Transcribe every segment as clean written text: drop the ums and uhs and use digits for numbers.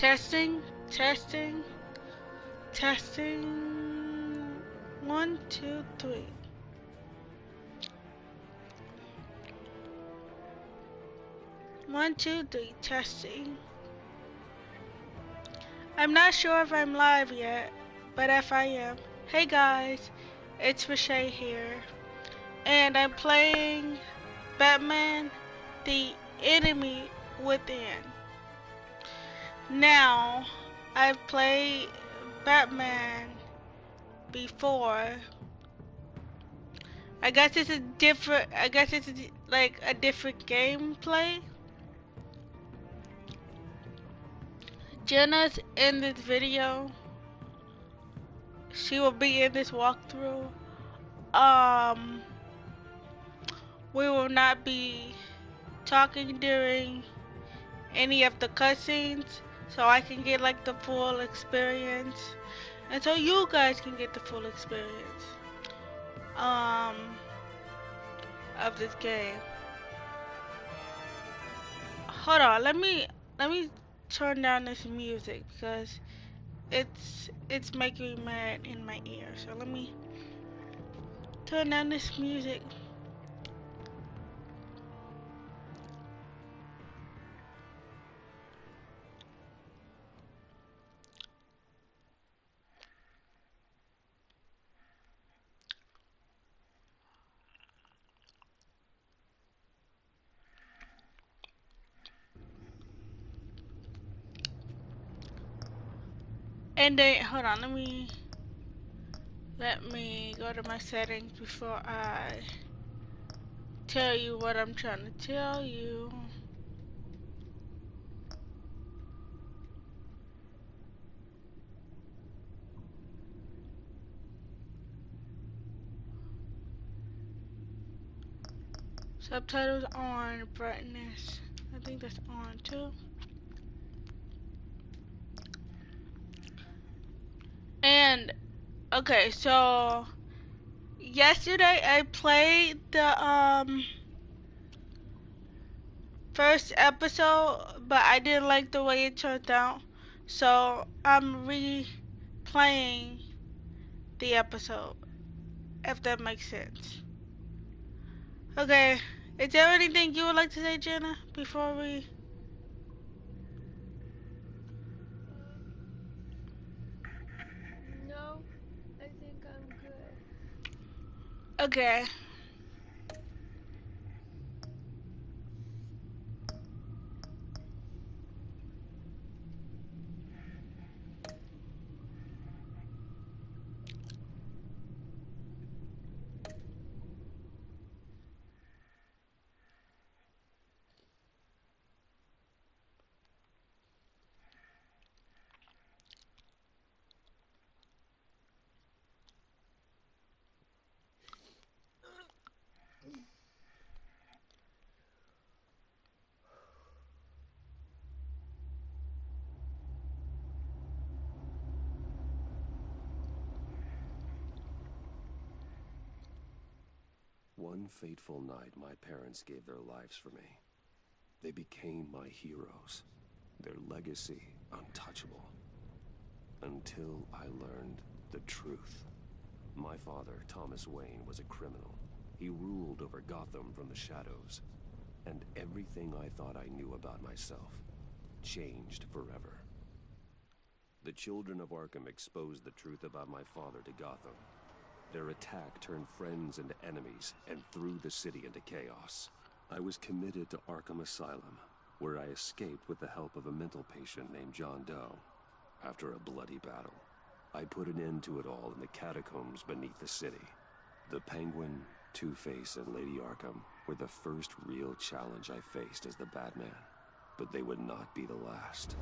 Testing, testing, testing. One, two, three. One, two, three, testing. I'm not sure if I'm live yet, but if I am, hey guys, it's Rashay here, and I'm playing Batman, the Enemy Within. Now, I've played Batman before. I guess it's a different, I guess it's like a different gameplay. Jenna's in this video. She will be in this walkthrough. Um, we will not be talking during any of the cutscenes, so I can get like the full experience, and so you guys can get the full experience um of this game. Hold on, let me turn down this music because it's making me mad in my ear. So let me turn down this music. And then hold on, let me go to my settings before I tell you what I'm trying to tell you. Subtitles on, brightness. I think that's on too. And okay, so yesterday I played the first episode, but I didn't like the way it turned out. So I'm replaying the episode, if that makes sense. Okay, is there anything you would like to say, Jenna, before we... No, I think I'm good. Okay. One fateful night, my parents gave their lives for me. They became my heroes, their legacy untouchable. Until I learned the truth. My father, Thomas Wayne, was a criminal. He ruled over Gotham from the shadows. And everything I thought I knew about myself changed forever. The children of Arkham exposed the truth about my father to Gotham. Their attack turned friends into enemies and threw the city into chaos. I was committed to Arkham Asylum, where I escaped with the help of a mental patient named John Doe. After a bloody battle, I put an end to it all in the catacombs beneath the city. The Penguin, Two-Face, and Lady Arkham were the first real challenge I faced as the Batman, but they would not be the last.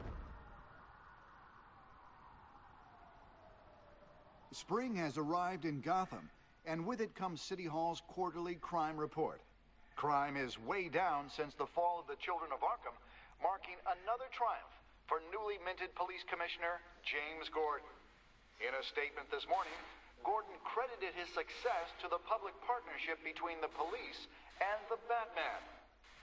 Spring has arrived in Gotham, and with it comes City Hall's quarterly crime report. Crime is way down since the fall of the Children of Arkham, marking another triumph for newly minted Police Commissioner James Gordon. In a statement this morning, Gordon credited his success to the public partnership between the police and the Batman.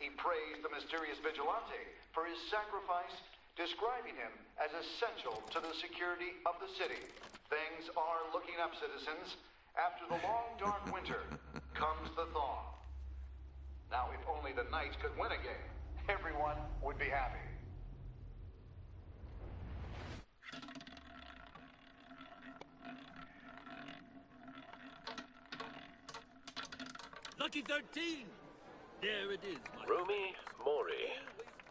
He praised the mysterious vigilante for his sacrifice describing him as essential to the security of the city. Things are looking up, citizens. After the long, dark winter comes the thaw. Now, if only the Knights could win a game, everyone would be happy. Lucky 13! There it is, my... Rumi Mori,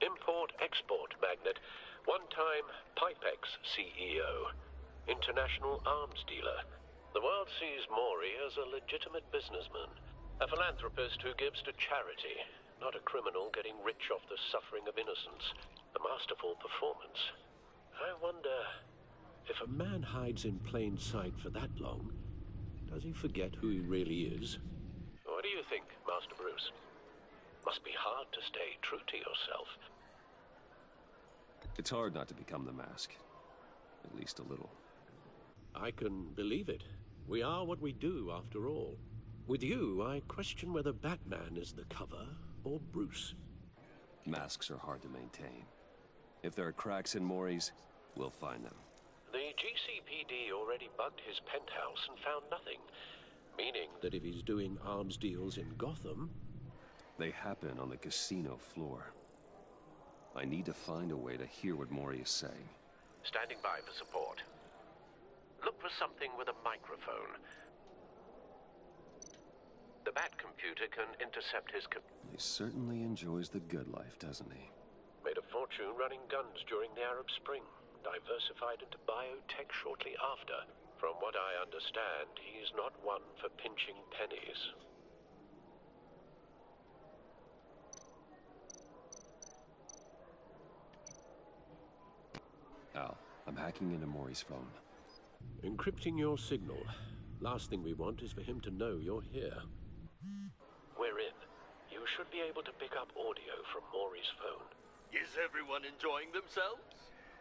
import-export magnate, one-time Pipex CEO, international arms dealer. The world sees Mori as a legitimate businessman, a philanthropist who gives to charity, not a criminal getting rich off the suffering of innocence. A masterful performance. I wonder, if a man hides in plain sight for that long, does he forget who he really is? What do you think, Master Bruce? Must be hard to stay true to yourself. It's hard not to become the mask. At least a little. I can believe it. We are what we do, after all. With you, I question whether Batman is the cover or Bruce. Masks are hard to maintain. If there are cracks in Mori's, we'll find them. The GCPD already bugged his penthouse and found nothing. Meaning that if he's doing arms deals in Gotham... They happen on the casino floor. I need to find a way to hear what Mori is saying. Standing by for support. Look for something with a microphone. The Bat computer can intercept his... He certainly enjoys the good life, doesn't he? Made a fortune running guns during the Arab Spring. Diversified into biotech shortly after. From what I understand, he's not one for pinching pennies. Al, I'm hacking into Mori's phone. Encrypting your signal. Last thing we want is for him to know you're here. We're in. You should be able to pick up audio from Mori's phone. Is everyone enjoying themselves?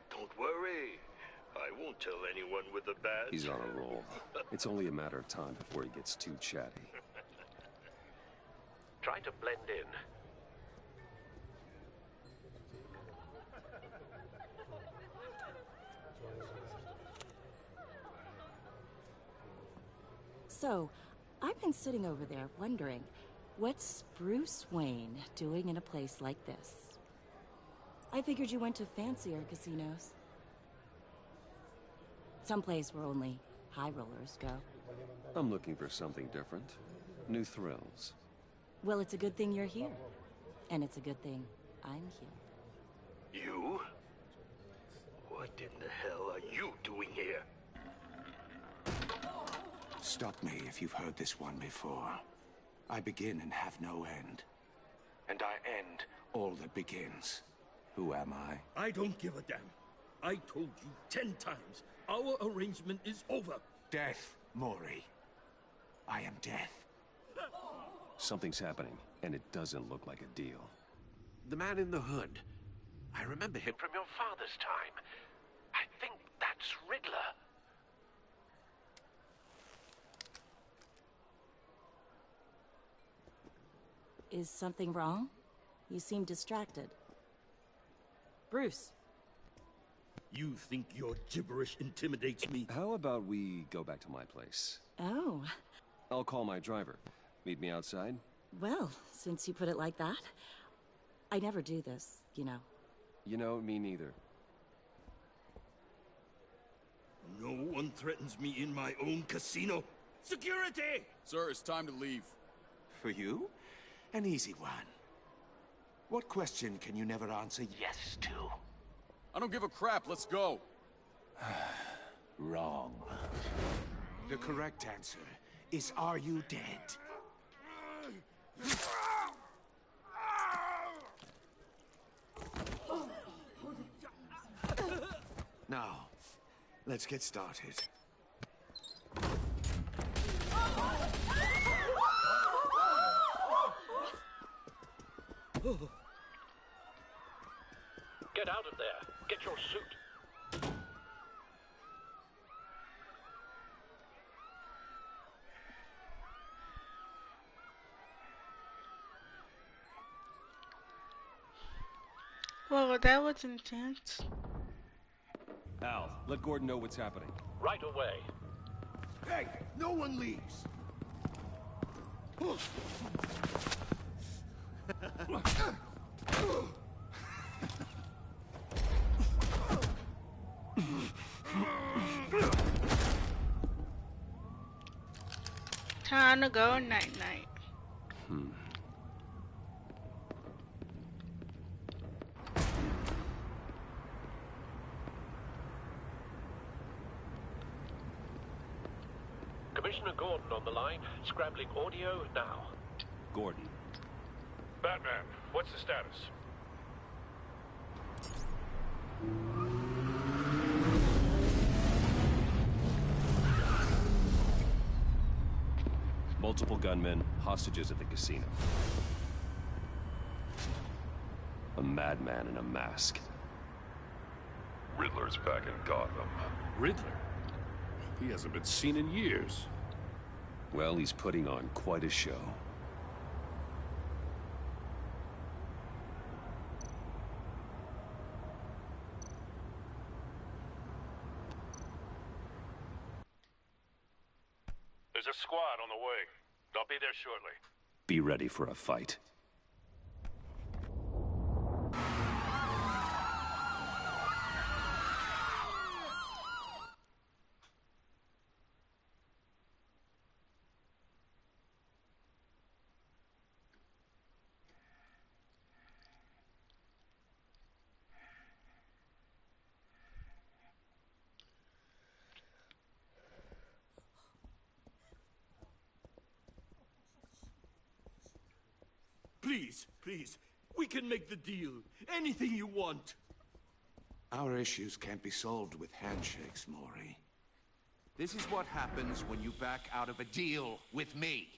Don't worry. I won't tell anyone with a badge. He's on a roll. It's only a matter of time before he gets too chatty. Try to blend in. So, I've been sitting over there wondering, what's Bruce Wayne doing in a place like this? I figured you went to fancier casinos. Someplace where only high rollers go. I'm looking for something different. New thrills. Well, it's a good thing you're here. And it's a good thing I'm here. You? What in the hell are you doing here? Stop me if you've heard this one before. I begin and have no end. And I end all that begins. Who am I? I don't give a damn. I told you 10 times. Our arrangement is over. Death, Mori. I am death. Something's happening, and it doesn't look like a deal. The man in the hood. I remember him from your father's time. I think that's Riddler. Is something wrong? You seem distracted. Bruce. You think your gibberish intimidates me? How about we go back to my place? Oh. I'll call my driver. Meet me outside? Well, since you put it like that, I never do this, you know. You know, me neither. No one threatens me in my own casino. Security! Sir, it's time to leave. For you? An easy one. What question can you never answer yes to? I don't give a crap. Let's go. Wrong. The correct answer is, are you dead? Now, let's get started. Get out of there. Get your suit. Whoa, that was intense. Al, let Gordon know what's happening. Right away. Hey, no one leaves! Time to go night-night. Commissioner Gordon on the line, scrambling audio now. Gordon. Batman, what's the status? Multiple gunmen, hostages at the casino. A madman in a mask. Riddler's back in Gotham. Riddler? He hasn't been seen in years. Well, he's putting on quite a show. There's a squad on the way. I'll be there shortly. Be ready for a fight. Please, please, we can make the deal. Anything you want. Our issues can't be solved with handshakes, Maury. This is what happens when you back out of a deal with me.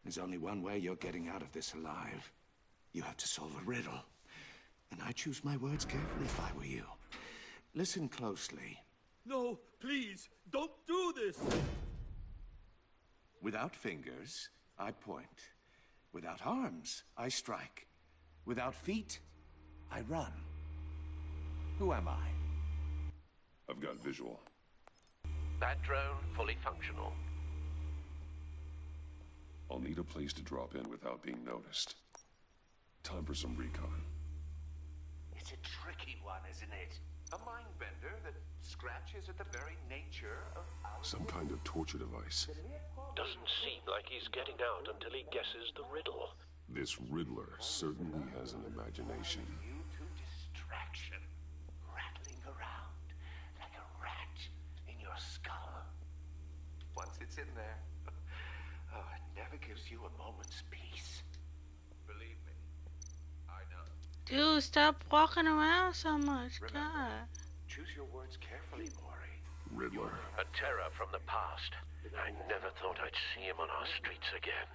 There's only one way you're getting out of this alive. You have to solve a riddle. And I choose my words carefully if I were you. Listen closely. No, please, don't do this! Without fingers, I point. Without arms, I strike. Without feet, I run. Who am I? I've got visual. That drone fully functional. I'll need a place to drop in without being noticed. Time for some recon. It's a tricky one, isn't it? A mind bender that scratches at the very nature of our... Some kind of torture device. Doesn't seem like he's getting out until he guesses the riddle. This Riddler certainly has an imagination. You to distraction, rattling around like a rat in your skull. Once it's in there, oh, it never gives you a moment's peace. Believe me, I know. Dude, stop walking around so much. Remember, God. choose your words carefully, Maury. Riddler. A terror from the past. I never thought I'd see him on our streets again.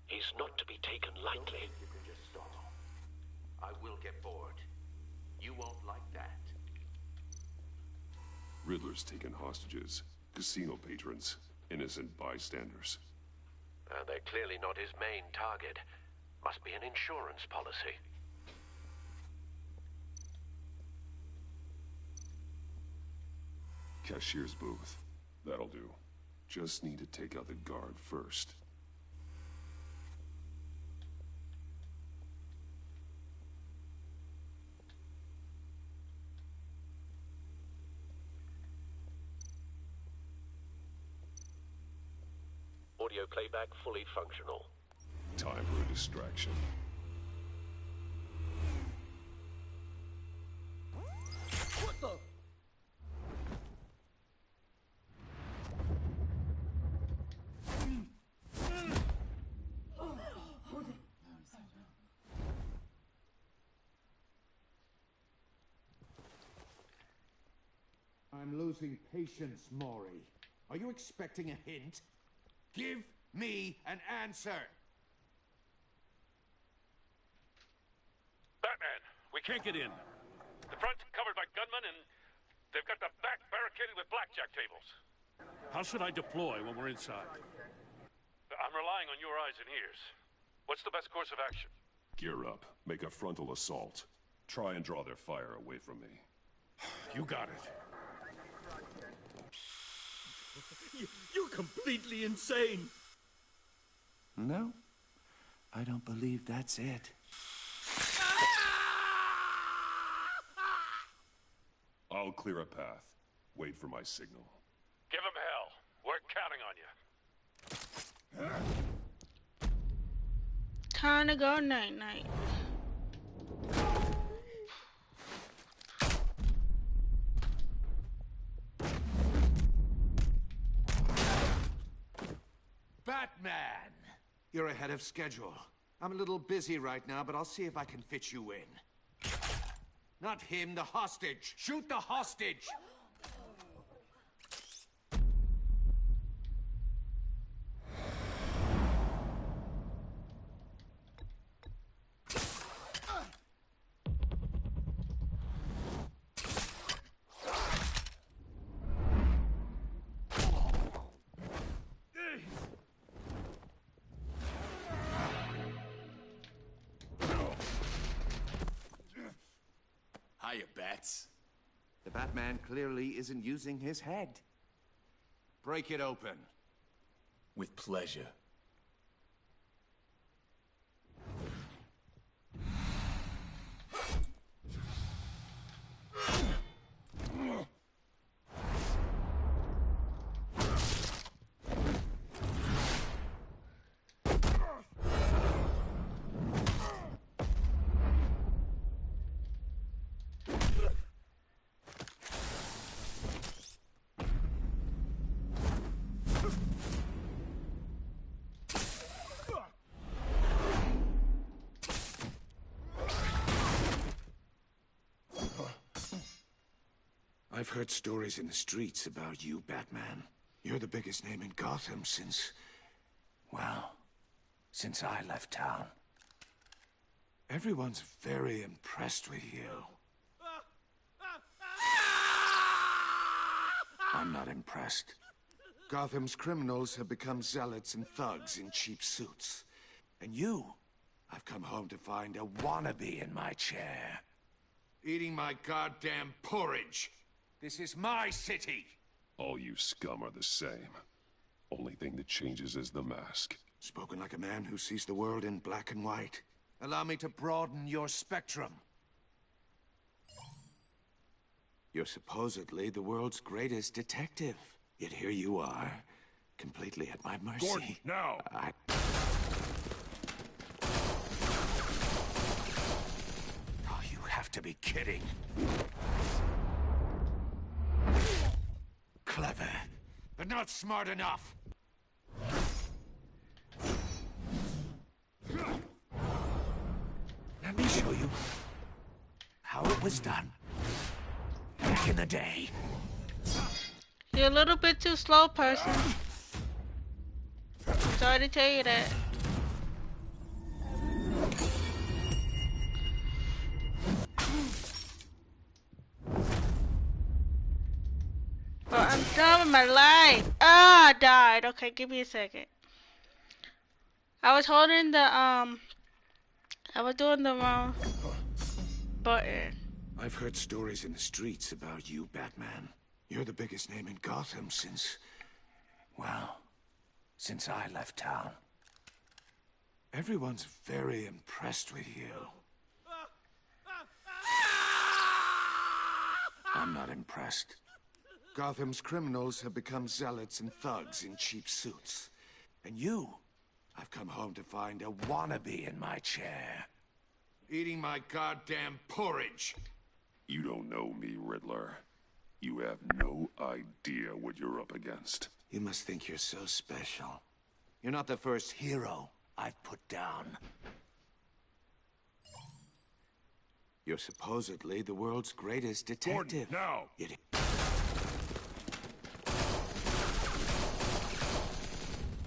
He's not to be taken lightly. You can just stall. I will get bored. You won't like that. Riddler's taken hostages. Casino patrons. Innocent bystanders. They're clearly not his main target. Must be an insurance policy. Cashier's booth. That'll do. Just need to take out the guard first. Audio playback fully functional. Time for a distraction. What the? I'm losing patience, Maury. Are you expecting a hint? Give me an answer! Batman, we Can't get in. The front's covered by gunmen, and they've got the back barricaded with blackjack tables. How should I deploy when we're inside? I'm relying on your eyes and ears. What's the best course of action? Gear up. Make a frontal assault. Try and draw their fire away from me. You got it. You're completely insane. No, I don't believe that's it. I'll clear a path. Wait for my signal. Give him hell. We're counting on you. Time to go night-night. Batman! You're ahead of schedule. I'm a little busy right now, but I'll see if I can fit you in. Not him, the hostage! Shoot the hostage! Hiya, Bats. The Batman clearly isn't using his head. Break it open. With pleasure. I've heard stories in the streets about you, Batman. You're the biggest name in Gotham since... well, since I left town. Everyone's very impressed with you. I'm not impressed. Gotham's criminals have become zealots and thugs in cheap suits. And you, I've come home to find a wannabe in my chair. Eating my goddamn porridge. This is my city! All you scum are the same. Only thing that changes is the mask. Spoken like a man who sees the world in black and white. Allow me to broaden your spectrum. You're supposedly the world's greatest detective. Yet here you are, completely at my mercy. Gordon, now! Oh, you have to be kidding. Clever, but not smart enough. Let me show you how it was done back in the day. You're a little bit too slow, person. Sorry to tell you that. But I'm done with my life. Ah, I died. Okay, give me a second. I was holding the, I was doing the wrong button. I've heard stories in the streets about you, Batman. You're the biggest name in Gotham since... well, since I left town. Everyone's very impressed with you. I'm not impressed. Gotham's criminals have become zealots and thugs in cheap suits. And you, I've come home to find a wannabe in my chair. Eating my goddamn porridge. You don't know me, Riddler. You have no idea what you're up against. You must think you're so special. You're not the first hero I've put down. You're supposedly the world's greatest detective. Gordon, now!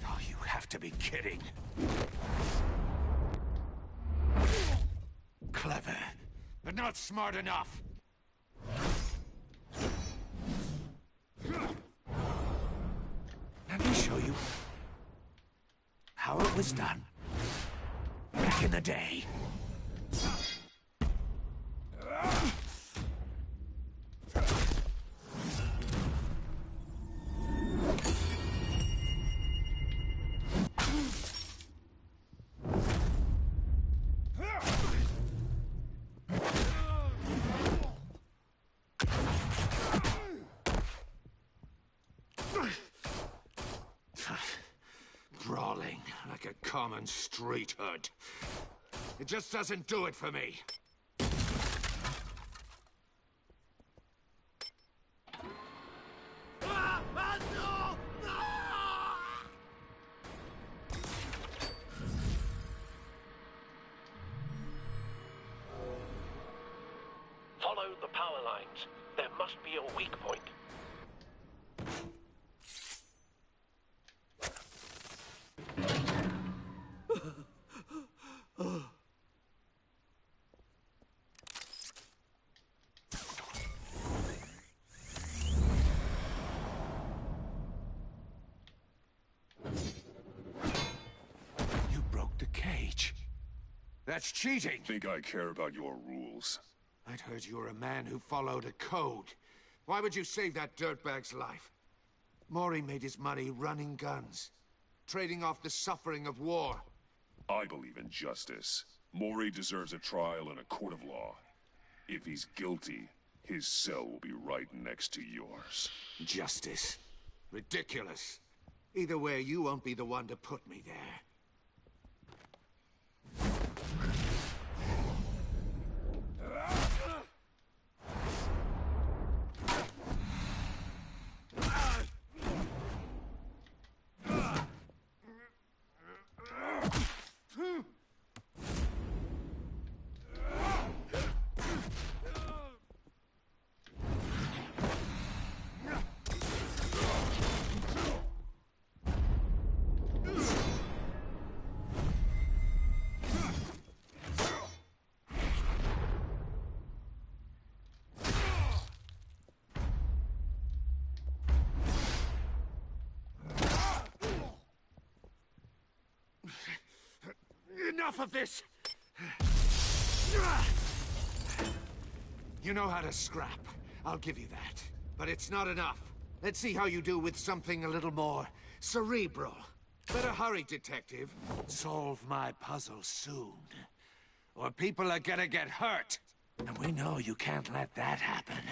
Oh, you have to be kidding. Clever, but not smart enough. Let me show you how it was done back in the day. common street hood. It just doesn't do it for me. Follow the power lines. There must be a weak point. You broke the cage. That's cheating. Think I care about your rules? I'd heard you were a man who followed a code. Why would you save that dirtbag's life? Maury made his money running guns, trading off the suffering of war. I believe in justice. Maury deserves a trial in a court of law. If he's guilty, his cell will be right next to yours. Justice. Ridiculous. Either way, you won't be the one to put me there. Enough of this! You know how to scrap. I'll give you that. But it's not enough. Let's see how you do with something a little more cerebral. Better hurry, detective. Solve my puzzle soon. Or people are gonna get hurt. And we know you can't let that happen.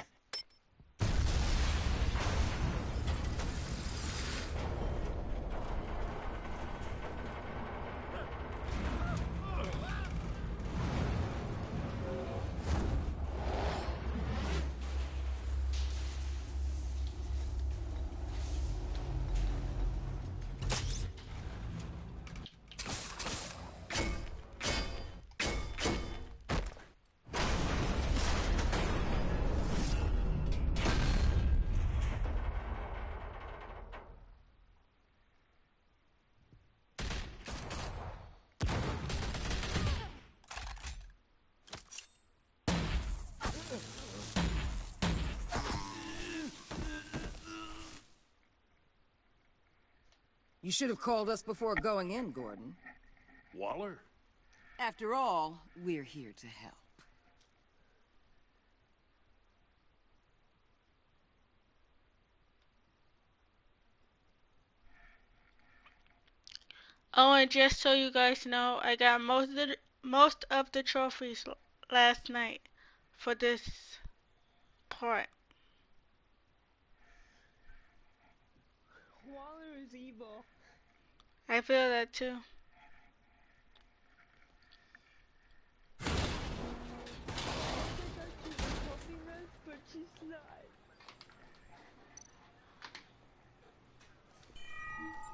You should have called us before going in, Gordon. Waller? After all, we're here to help. Oh, and just so you guys know, I got most of the trophies last night for this part. Waller is evil. I feel that too. I thought she was helping us, but she's not.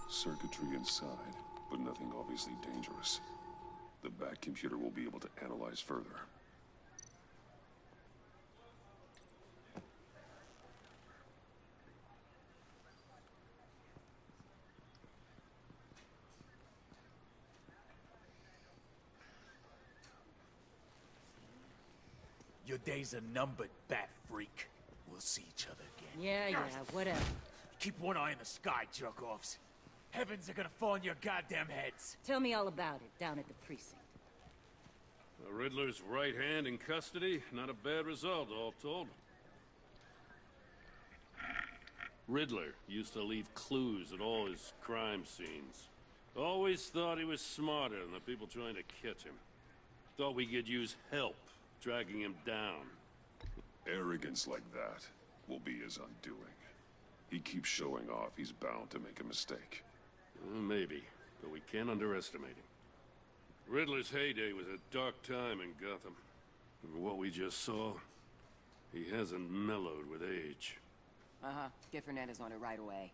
Circuitry inside, but nothing obviously dangerous. The back computer will be able to analyze further. Your days are numbered, bat freak. We'll see each other again. Yeah, whatever. Keep one eye in the sky, jerk-offs. Heavens are gonna fall on your goddamn heads. Tell me all about it down at the precinct. The Riddler's right hand in custody. Not a bad result, all told. Riddler used to leave clues at all his crime scenes. Always thought he was smarter than the people trying to catch him. Thought we could use help dragging him down. Arrogance like that will be his undoing. He keeps showing off he's bound to make a mistake. Maybe. but we can't underestimate him. Riddler's heyday was a dark time in Gotham. And what we just saw, he hasn't mellowed with age. Uh-huh. Get Fernandez on it right away.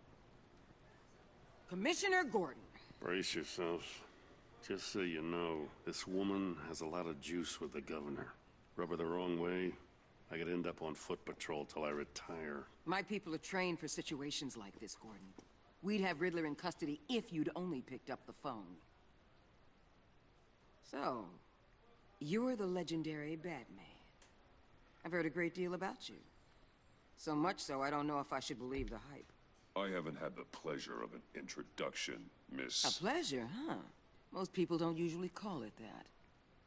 Commissioner Gordon. Brace yourselves. Just so you know, this woman has a lot of juice with the governor. Rub her the wrong way, I could end up on foot patrol till I retire. My people are trained for situations like this, Gordon. We'd have Riddler in custody if you'd only picked up the phone. So, you're the legendary Batman. I've heard a great deal about you. So much so, I don't know if I should believe the hype. I haven't had the pleasure of an introduction, Miss... A pleasure, huh? Most people don't usually call it that.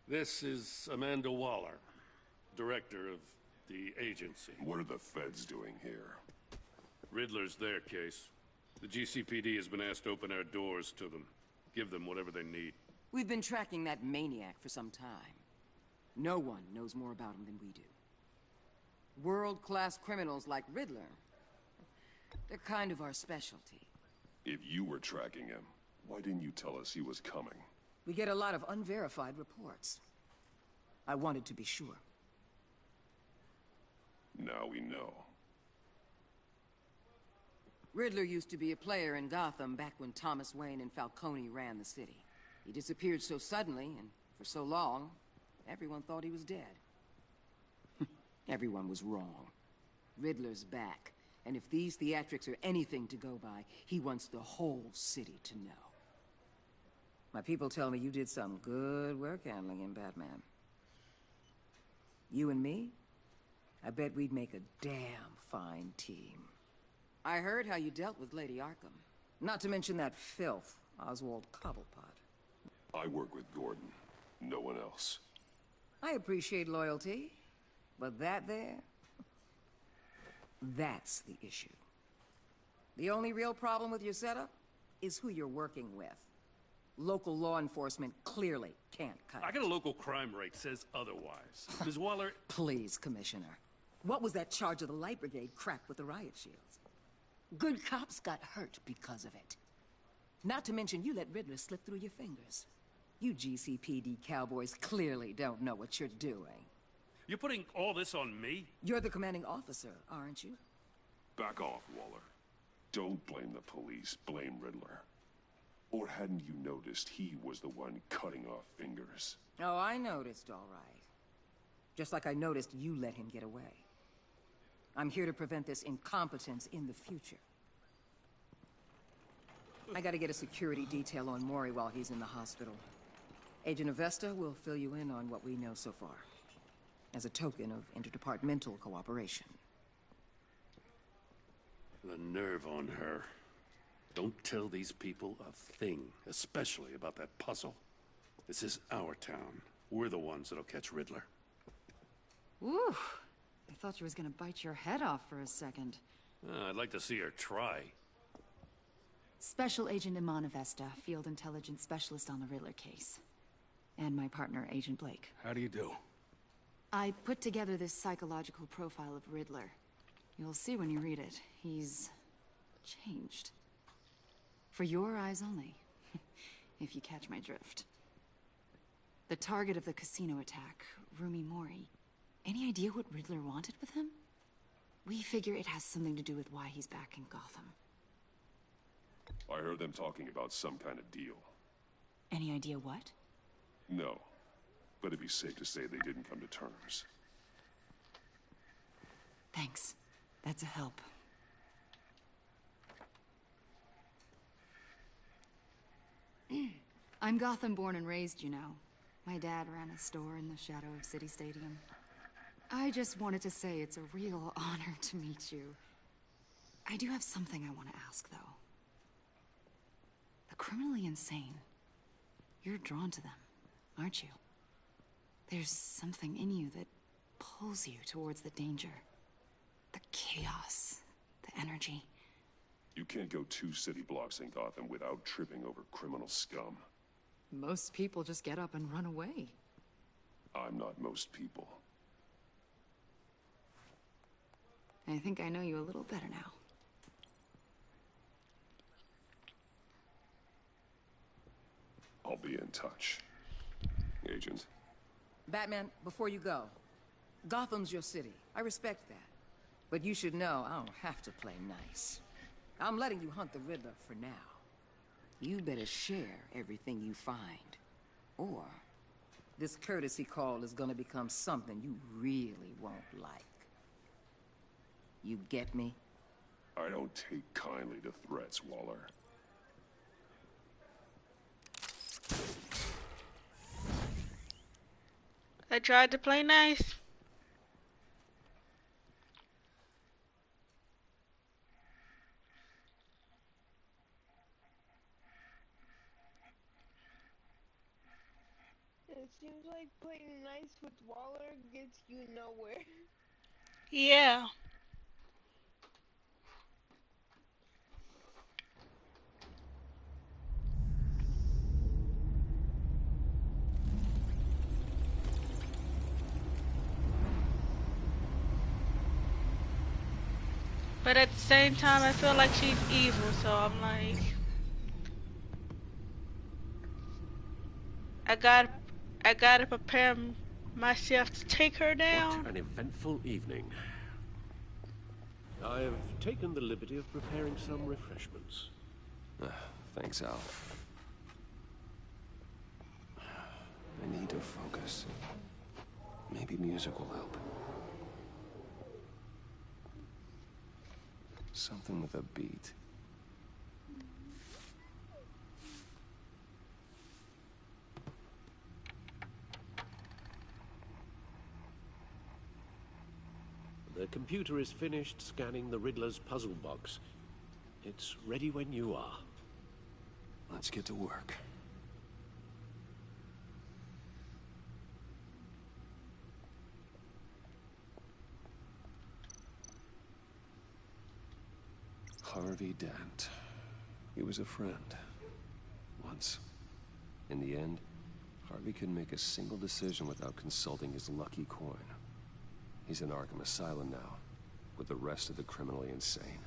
This is Amanda Waller, director of the agency. What are the feds doing here? Riddler's their case. The GCPD has been asked to open our doors to them. Give them whatever they need. We've been tracking that maniac for some time. No one knows more about him than we do. World-class criminals like Riddler, they're kind of our specialty. If you were tracking him, why didn't you tell us he was coming? We get a lot of unverified reports. I wanted to be sure. Now we know. Riddler used to be a player in Gotham back when Thomas Wayne and Falcone ran the city. He disappeared so suddenly and for so long, everyone thought he was dead. Everyone was wrong. Riddler's back, and if these theatrics are anything to go by, he wants the whole city to know. My people tell me you did some good work handling him, Batman. You and me? I bet we'd make a damn fine team. I heard how you dealt with Lady Arkham. Not to mention that filth, Oswald Cobblepot. I work with Gordon. No one else. I appreciate loyalty, but that there... that's the issue. The only real problem with your setup is who you're working with. Local law enforcement clearly can't cut I got a local crime rate says otherwise. Ms. Waller... Please, Commissioner. What was that charge of the Light Brigade cracked with the riot shields? Good cops got hurt because of it. Not to mention you let Riddler slip through your fingers. You GCPD cowboys clearly don't know what you're doing. You're putting all this on me? You're the commanding officer, aren't you? Back off, Waller. Don't blame the police, blame Riddler. Or hadn't you noticed he was the one cutting off fingers? Oh, I noticed, all right. Just like I noticed you let him get away. I'm here to prevent this incompetence in the future. I gotta get a security detail on Maury while he's in the hospital. Agent Avesta will fill you in on what we know so far, as a token of interdepartmental cooperation. The nerve on her. Don't tell these people a thing, especially about that puzzle. This is our town. We're the ones that'll catch Riddler. Ooh, I thought you was gonna bite your head off for a second. I'd like to see her try. Special Agent Iman Avesta, Field Intelligence Specialist on the Riddler case. And my partner, Agent Blake. How do you do? I put together this psychological profile of Riddler. You'll see when you read it. He's changed. For your eyes only, if you catch my drift. The target of the casino attack, Rumi Mori. Any idea what Riddler wanted with him? We figure it has something to do with why he's back in Gotham. I heard them talking about some kind of deal. Any idea what? No, but it'd be safe to say they didn't come to terms. Thanks. That's a help. I'm Gotham born and raised, you know. My dad ran a store in the shadow of City Stadium. I just wanted to say it's a real honor to meet you. I do have something I want to ask, though. The criminally insane. You're drawn to them, aren't you? There's something in you that pulls you towards the danger. The chaos, the energy. You can't go 2 city blocks in Gotham without tripping over criminal scum. Most people just get up and run away. I'm not most people. I think I know you a little better now. I'll be in touch. Agent. Batman, before you go, Gotham's your city. I respect that. But you should know I don't have to play nice. I'm letting you hunt the Riddler for now. You better share everything you find. Or this courtesy call is gonna become something you really won't like. You get me? I don't take kindly to threats, Waller. I tried to play nice. It seems like playing nice with Waller gets you nowhere. Yeah. But at the same time, I feel like she's evil, so I'm like, I gotta prepare myself to take her down. What an eventful evening. I have taken the liberty of preparing some refreshments. Thanks, Al. I need to focus. Maybe music will help. Something with a beat. The computer is finished scanning the Riddler's puzzle box. It's ready when you are. Let's get to work. Harvey Dent. He was a friend. Once. In the end, Harvey couldn't make a single decision without consulting his lucky coin. He's in Arkham Asylum now, with the rest of the criminally insane.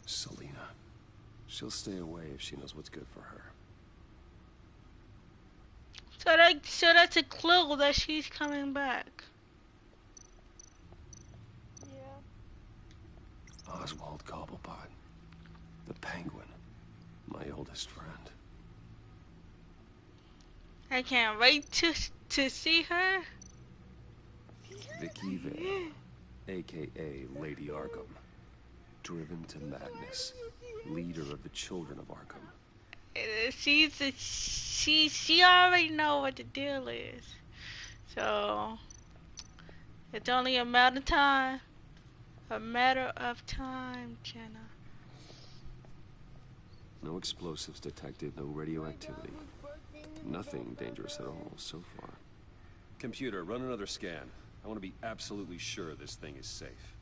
Selina. She'll stay away if she knows what's good for her. So that's a clue that she's coming back. Yeah. Oswald Cobblepot. The Penguin. My oldest friend. I can't wait to see her. Vicky Vale, a.k.a. Lady Arkham. Driven to madness. Leader of the Children of Arkham. She already know what the deal is. So it's only a matter of time. A matter of time, Jenna. No explosives detected, no radioactivity. Nothing dangerous at all so far. Computer, run another scan. I want to be absolutely sure this thing is safe.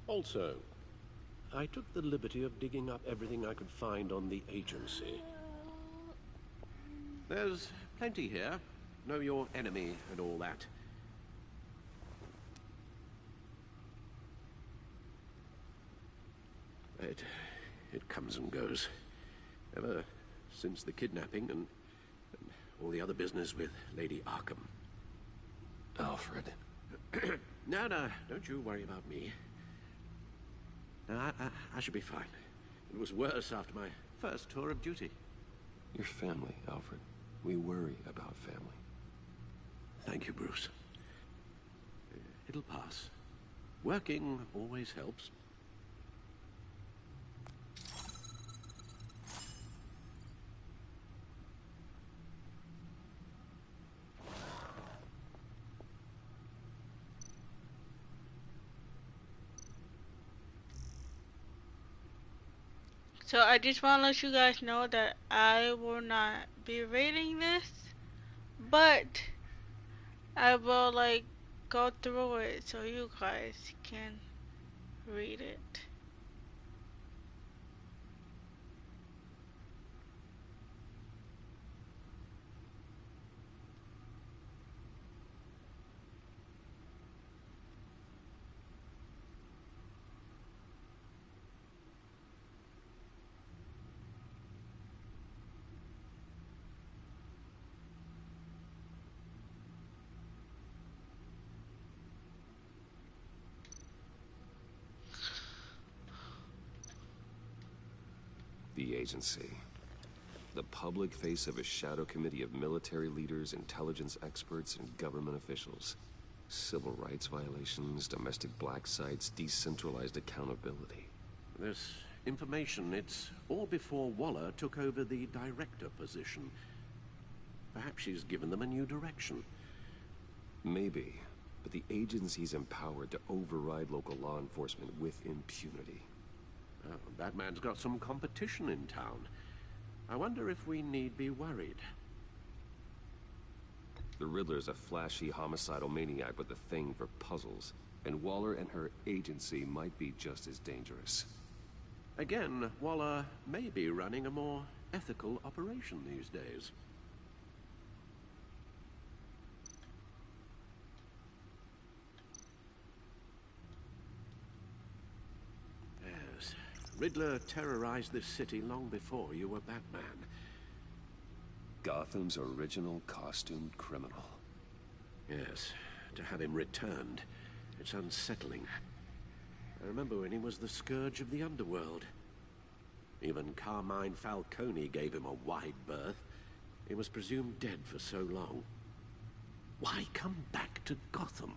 Also, I took the liberty of digging up everything I could find on the agency. There's plenty here. Know your enemy and all that. It comes and goes. Ever since the kidnapping and all the other business with Lady Arkham. Alfred. No, don't you worry about me. No, I should be fine. It was worse after my first tour of duty. Your family, Alfred. We worry about family. Thank you, Bruce. It'll pass. Working always helps. So I just want to let you guys know that I will not be reading this, but I will like go through it so you guys can read it. agency. The public face of a shadow committee of military leaders, intelligence experts, and government officials. Civil rights violations, domestic black sites, decentralized accountability. This information, it's all before Waller took over the director position. Perhaps she's given them a new direction. Maybe, but the agency's empowered to override local law enforcement with impunity. Oh, Batman's got some competition in town. I wonder if we need be worried. The Riddler's a flashy, homicidal maniac with a thing for puzzles, and Waller and her agency might be just as dangerous. Again, Waller may be running a more ethical operation these days. Yes, Riddler terrorized this city long before you were Batman. Gotham's original costumed criminal. Yes, to have him returned, it's unsettling. I remember when he was the scourge of the underworld. Even Carmine Falcone gave him a wide berth. He was presumed dead for so long. Why come back to Gotham?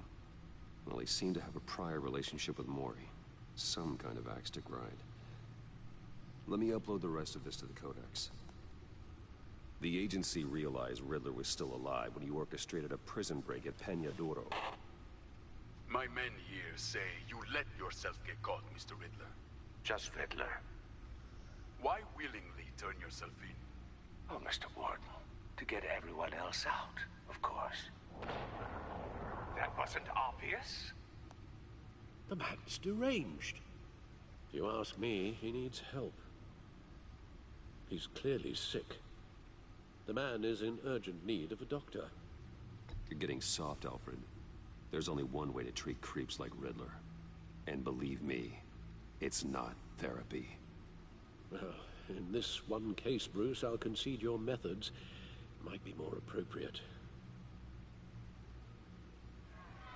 Well, he seemed to have a prior relationship with Mori. Some kind of axe to grind. Let me upload the rest of this to the Codex. The agency realized Riddler was still alive when he orchestrated a prison break at Peñadoro. My men here say you let yourself get caught, Mr. Riddler. Just Riddler. Why willingly turn yourself in? Oh, Mr. Warden, to get everyone else out, of course. That wasn't obvious. The man's deranged. If you ask me, he needs help. He's clearly sick. The man is in urgent need of a doctor. You're getting soft, Alfred. There's only one way to treat creeps like Riddler. And believe me, it's not therapy. Well, in this one case, Bruce, I'll concede your methods might be more appropriate.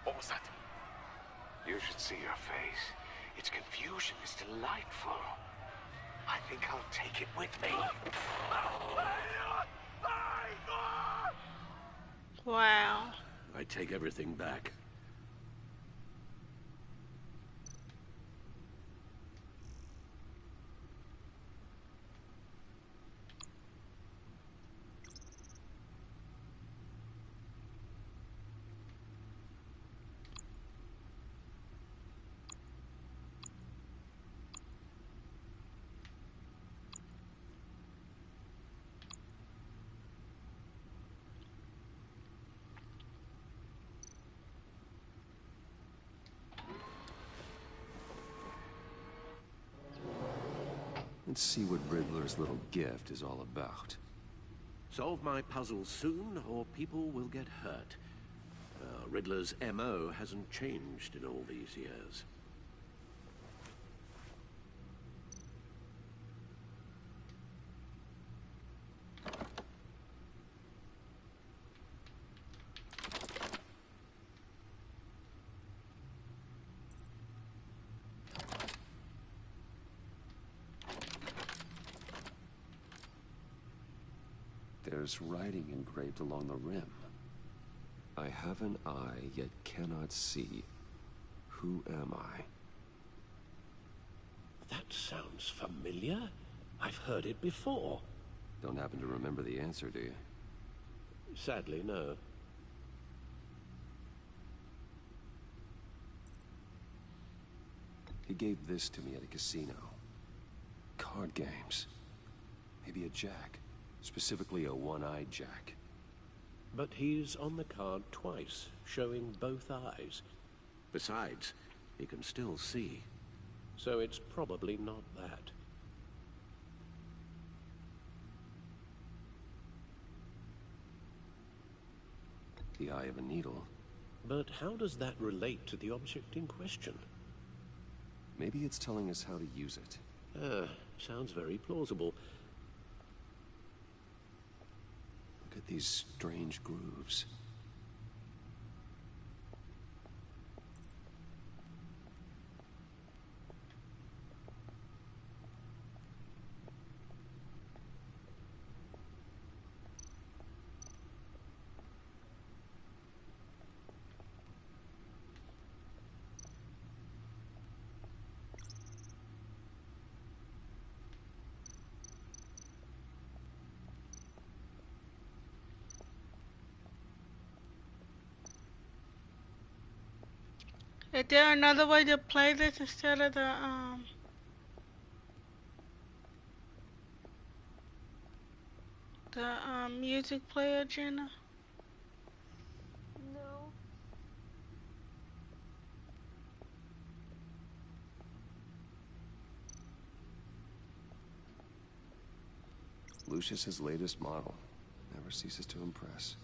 What was that? You should see your face. Its confusion is delightful. I think I'll take it with me. Wow. I take everything back. Let's see what Riddler's little gift is all about. Solve my puzzle soon, or people will get hurt. Riddler's M.O. hasn't changed in all these years. There's writing engraved along the rim. I have an eye, yet cannot see. Who am I? That sounds familiar. I've heard it before. Don't happen to remember the answer, do you? Sadly, no. He gave this to me at a casino. Card games. Maybe a jack. Specifically a one-eyed jack. But he's on the card twice, showing both eyes. Besides, he can still see. So it's probably not that. The eye of a needle. But how does that relate to the object in question? Maybe it's telling us how to use it. Sounds very plausible. Look at these strange grooves. Is there another way to play this instead of the music player, Jenna? No. Lucius's latest model. Never ceases to impress.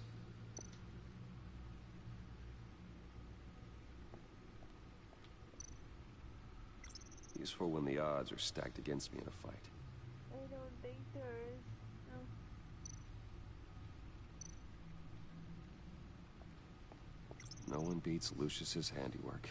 Useful when the odds are stacked against me in a fight. I don't think there is. No. No one beats Lucius's handiwork.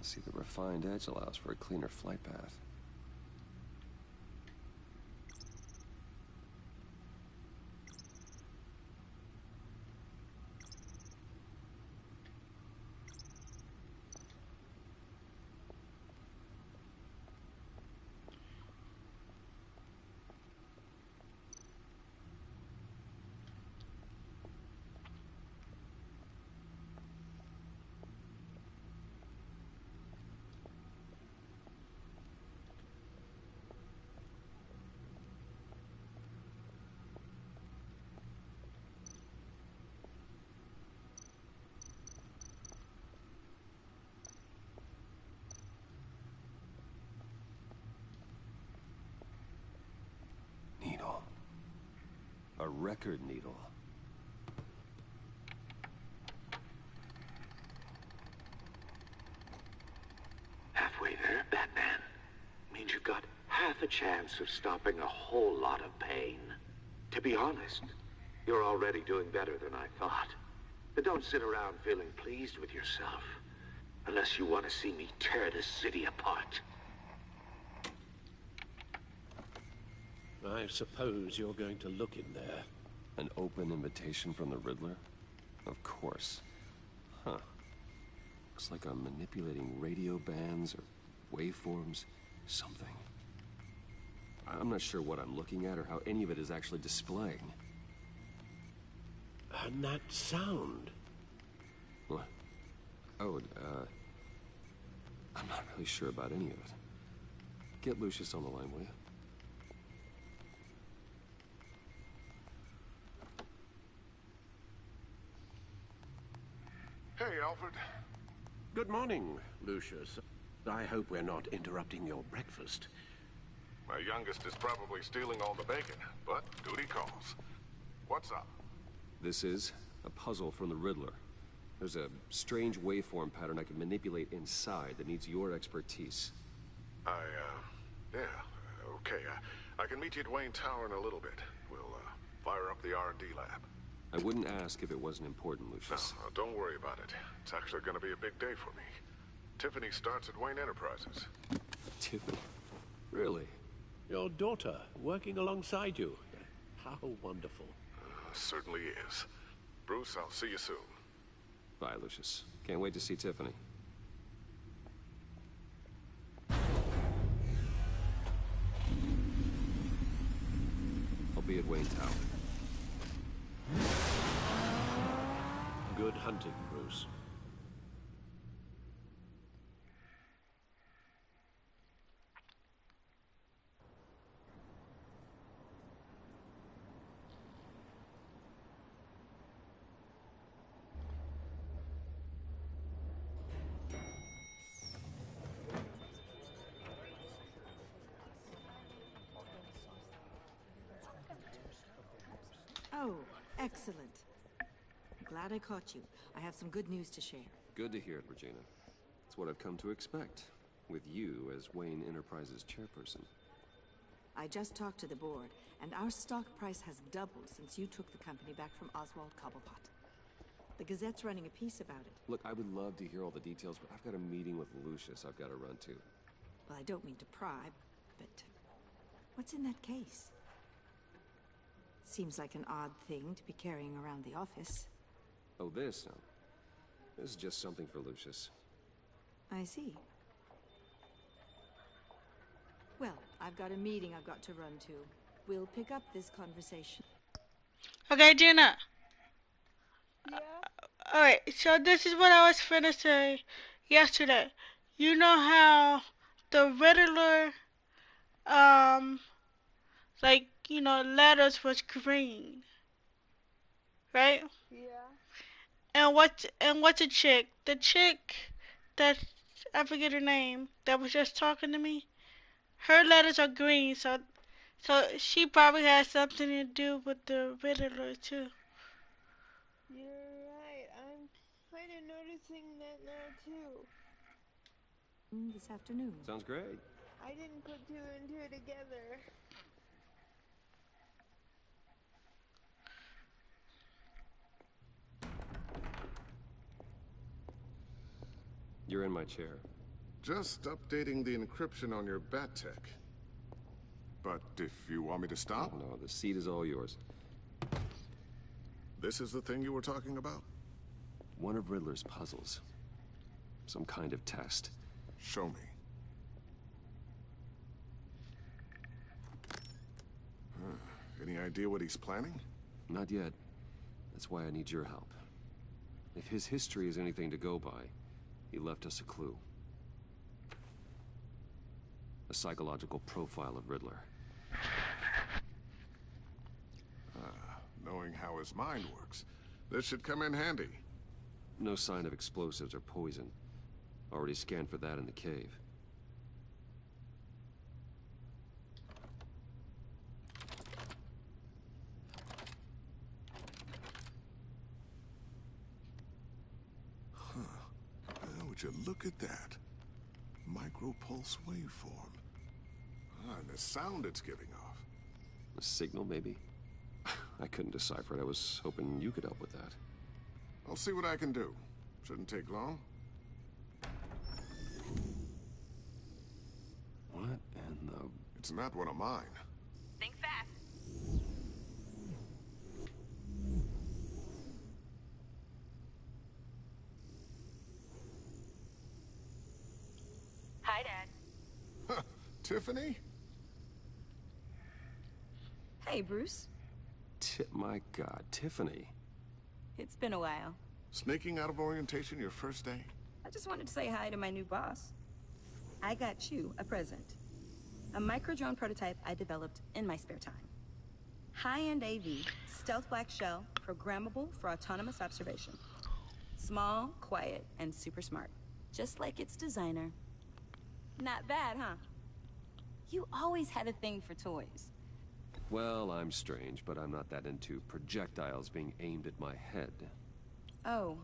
See, the refined edge allows for a cleaner flight path. Needle. A record needle. Halfway there, Batman. Means you've got half a chance of stopping a whole lot of pain. To be honest, you're already doing better than I thought. But don't sit around feeling pleased with yourself. Unless you want to see me tear this city apart. I suppose you're going to look in there. An open invitation from the Riddler? Of course. Huh. Looks like I'm manipulating radio bands or waveforms. Something. I'm not sure what I'm looking at or how any of it is actually displaying. And that sound? What? Oh, I'm not really sure about any of it. Get Lucius on the line, will you? Hey, Alfred. Good morning, Lucius. I hope we're not interrupting your breakfast. My youngest is probably stealing all the bacon, but duty calls. What's up? This is a puzzle from the Riddler. There's a strange waveform pattern I can manipulate inside that needs your expertise. Yeah, okay. I can meet you at Wayne Tower in a little bit. We'll, fire up the R&D lab. I wouldn't ask if it wasn't important, Lucius. No, don't worry about it. It's actually gonna be a big day for me. Tiffany starts at Wayne Enterprises. Tiffany? Really? Your daughter, working alongside you. How wonderful. Certainly is. Bruce, I'll see you soon. Bye, Lucius. Can't wait to see Tiffany. I'll be at Wayne Tower. Good hunting, Bruce. Oh, excellent. I'm glad I caught you. I have some good news to share. Good to hear it, Regina. It's what I've come to expect, with you as Wayne Enterprises chairperson. I just talked to the board, and our stock price has doubled since you took the company back from Oswald Cobblepot. The Gazette's running a piece about it. Look, I would love to hear all the details, but I've got a meeting with Lucius I've got to run to. Well, I don't mean to pry, but what's in that case? Seems like an odd thing to be carrying around the office. Oh, this? No. This is just something for Lucius. I see. Well, I've got a meeting I've got to run to. We'll pick up this conversation. Okay, Jenna. Yeah? Alright, so this is what I was finna say yesterday. You know how the Riddler, like, you know, letters was green, right? Yeah. And what's a chick? The chick that, I forget her name, that was just talking to me. Her letters are green, so she probably has something to do with the Riddler too. You're right. I'm kind of noticing that now, too. This afternoon. Sounds great. I didn't put two and two together. You're in my chair. Just updating the encryption on your bat tech. But if you want me to stop? Oh, no, the seat is all yours. This is the thing you were talking about? One of Riddler's puzzles. Some kind of test. Show me. Any idea what he's planning? Not yet. That's why I need your help. If his history is anything to go by, he left us a clue. A psychological profile of Riddler. Knowing how his mind works, this should come in handy. No sign of explosives or poison. Already scanned for that in the cave. Would you look at that? Micropulse waveform. And the sound it's giving off. A signal, maybe? I couldn't decipher it. I was hoping you could help with that. I'll see what I can do. Shouldn't take long. What in the... It's not one of mine. Think fast. Hi, Dad. Tiffany? Hey, Bruce. My God, Tiffany. It's been a while. Sneaking out of orientation your first day? I just wanted to say hi to my new boss. I got you a present. A micro-drone prototype I developed in my spare time. High-end AV, stealth black shell, programmable for autonomous observation. Small, quiet, and super smart. Just like its designer. Not bad, huh? You always had a thing for toys. Well, I'm strange, but I'm not that into projectiles being aimed at my head. Oh.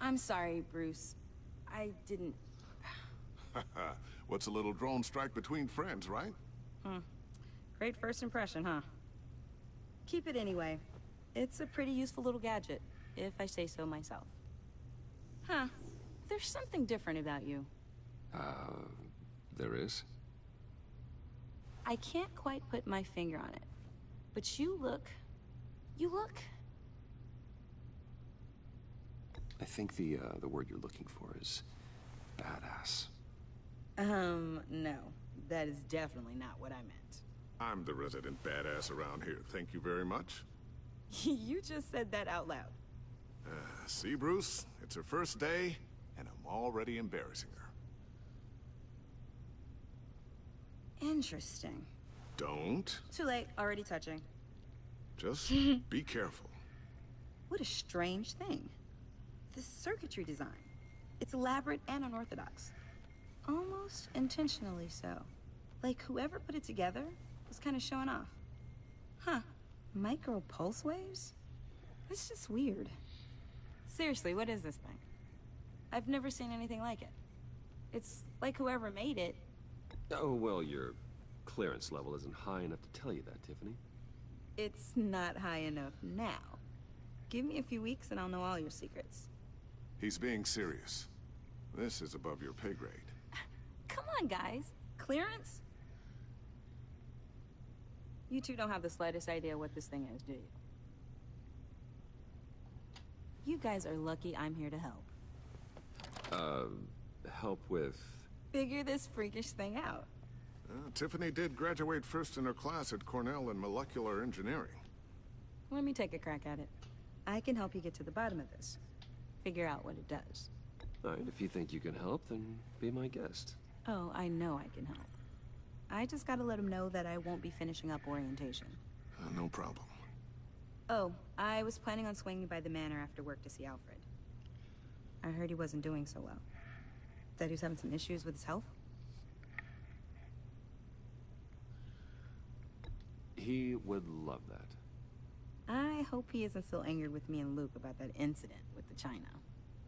I'm sorry, Bruce. I didn't... What's a little drone strike between friends, right? Great first impression, huh? Keep it anyway. It's a pretty useful little gadget, if I say so myself. Huh. There's something different about you. There is? I can't quite put my finger on it. But you look... I think the word you're looking for is badass. No. That is definitely not what I meant. I'm the resident badass around here. Thank you very much. You just said that out loud. See, Bruce? It's her first day, and I'm already embarrassing her. Interesting. Don't. Too late. Already touching. Just be careful. What a strange thing. This circuitry design. It's elaborate and unorthodox. Almost intentionally so. Like whoever put it together was kind of showing off. Huh. Micro pulse waves? That's just weird. Seriously, what is this thing? I've never seen anything like it. It's like whoever made it. Oh, well, your clearance level isn't high enough to tell you that, Tiffany. It's not high enough now. Give me a few weeks and I'll know all your secrets. He's being serious. This is above your pay grade. Come on, guys. Clearance? You two don't have the slightest idea what this thing is, do you? You guys are lucky I'm here to help. Help with... Figure this freakish thing out. Tiffany did graduate first in her class at Cornell in molecular engineering. Let me take a crack at it. I can help you get to the bottom of this. Figure out what it does. All right, if you think you can help, then be my guest. Oh, I know I can help. I just gotta let him know that I won't be finishing up orientation. No problem. Oh, I was planning on swinging by the manor after work to see Alfred. I heard he wasn't doing so well. That he was having some issues with his health? He would love that. I hope he isn't still angered with me and Luke about that incident with the china.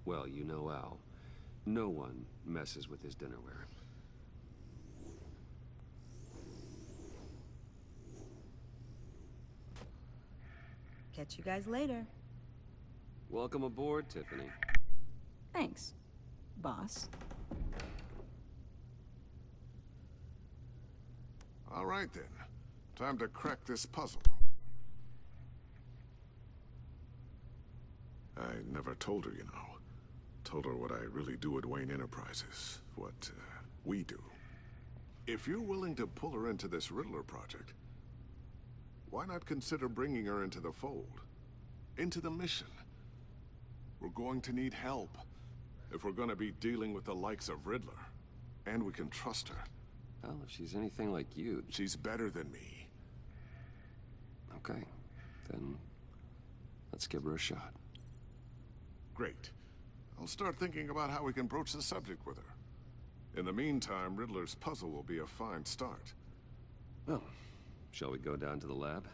Well, you know Al. No one messes with his dinnerware. Catch you guys later. Welcome aboard, Tiffany. Thanks, boss. All right, then. Time to crack this puzzle. I never told her, you know. Told her what I really do at Wayne Enterprises. What, we do. If you're willing to pull her into this Riddler project, why not consider bringing her into the fold? Into the mission? We're going to need help if we're going to be dealing with the likes of Riddler. And we can trust her. Well, if she's anything like you... She's better than me. Okay, then let's give her a shot. Great. I'll start thinking about how we can broach the subject with her. In the meantime, Riddler's puzzle will be a fine start. Well, shall we go down to the lab?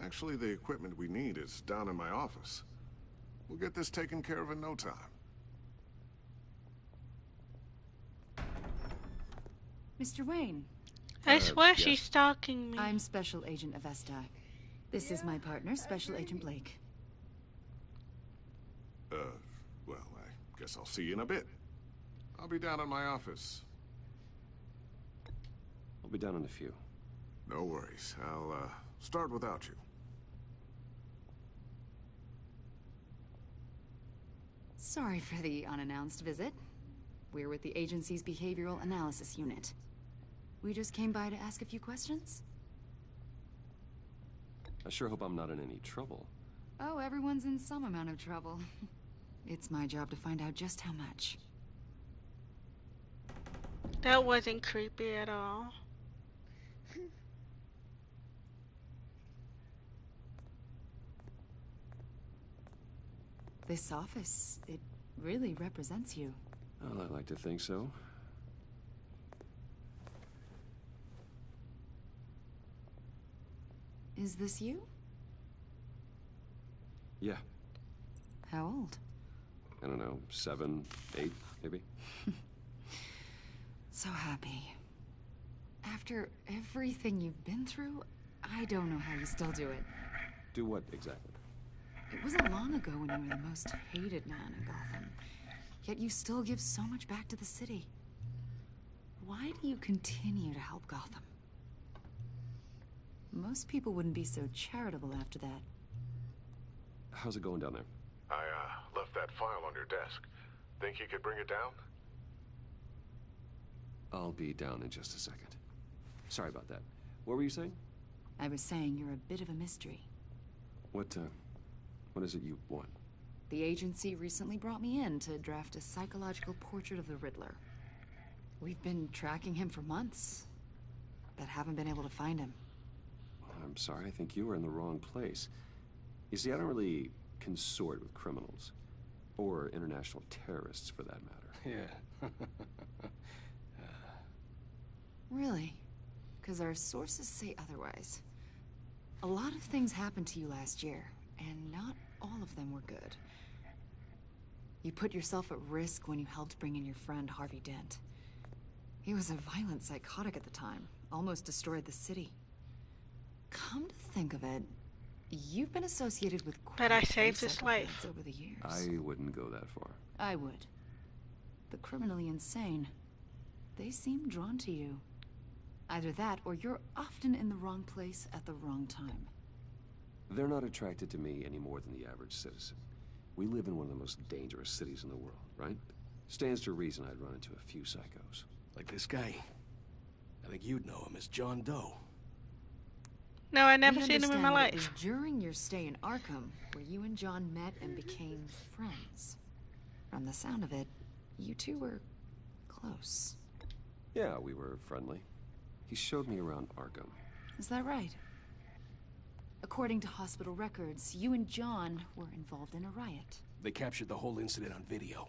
Actually, the equipment we need is down in my office. We'll get this taken care of in no time. Mr. Wayne. I swear she's stalking me. I'm Special Agent Avesta. This is my partner, Special Agent Blake. Well, I guess I'll see you in a bit. I'll be down in my office. I'll be down in a few. No worries. I'll, start without you. Sorry for the unannounced visit. We're with the agency's Behavioral Analysis Unit. We just came by to ask a few questions. I sure hope I'm not in any trouble. Oh, everyone's in some amount of trouble. It's my job to find out just how much. That wasn't creepy at all. This office, it really represents you. Well, I like to think so. Is this you? Yeah. How old? I don't know, 7, 8, maybe? So happy. After everything you've been through, I don't know how you still do it. Do what, exactly? It wasn't long ago when you were the most hated man in Gotham. Yet you still give so much back to the city. Why do you continue to help Gotham? Most people wouldn't be so charitable after that. How's it going down there? I, left that file on your desk. Think you could bring it down? I'll be down in just a second. Sorry about that. What were you saying? I was saying you're a bit of a mystery. What is it you want? The agency recently brought me in to draft a psychological portrait of the Riddler. We've been tracking him for months, but haven't been able to find him. I'm sorry, I think you were in the wrong place. You see, I don't really consort with criminals. Or international terrorists, for that matter. Yeah. Really? Because our sources say otherwise. A lot of things happened to you last year, and not all of them were good. You put yourself at risk when you helped bring in your friend Harvey Dent. He was a violent psychotic at the time, almost destroyed the city. Come to think of it, you've been associated with quite But I a few saved his life psychopaths over the years. I wouldn't go that far. I would. The criminally insane, they seem drawn to you. Either that, or you're often in the wrong place at the wrong time. They're not attracted to me any more than the average citizen. We live in one of the most dangerous cities in the world, right? Stands to reason I'd run into a few psychos. Like this guy. I think you'd know him as John Doe. No, I never We seen him in my understand that it life. was during your stay in Arkham where you and John met and became friends. From the sound of it, you two were close. Yeah, we were friendly. He showed me around Arkham. Is that right? According to hospital records, you and John were involved in a riot. They captured the whole incident on video.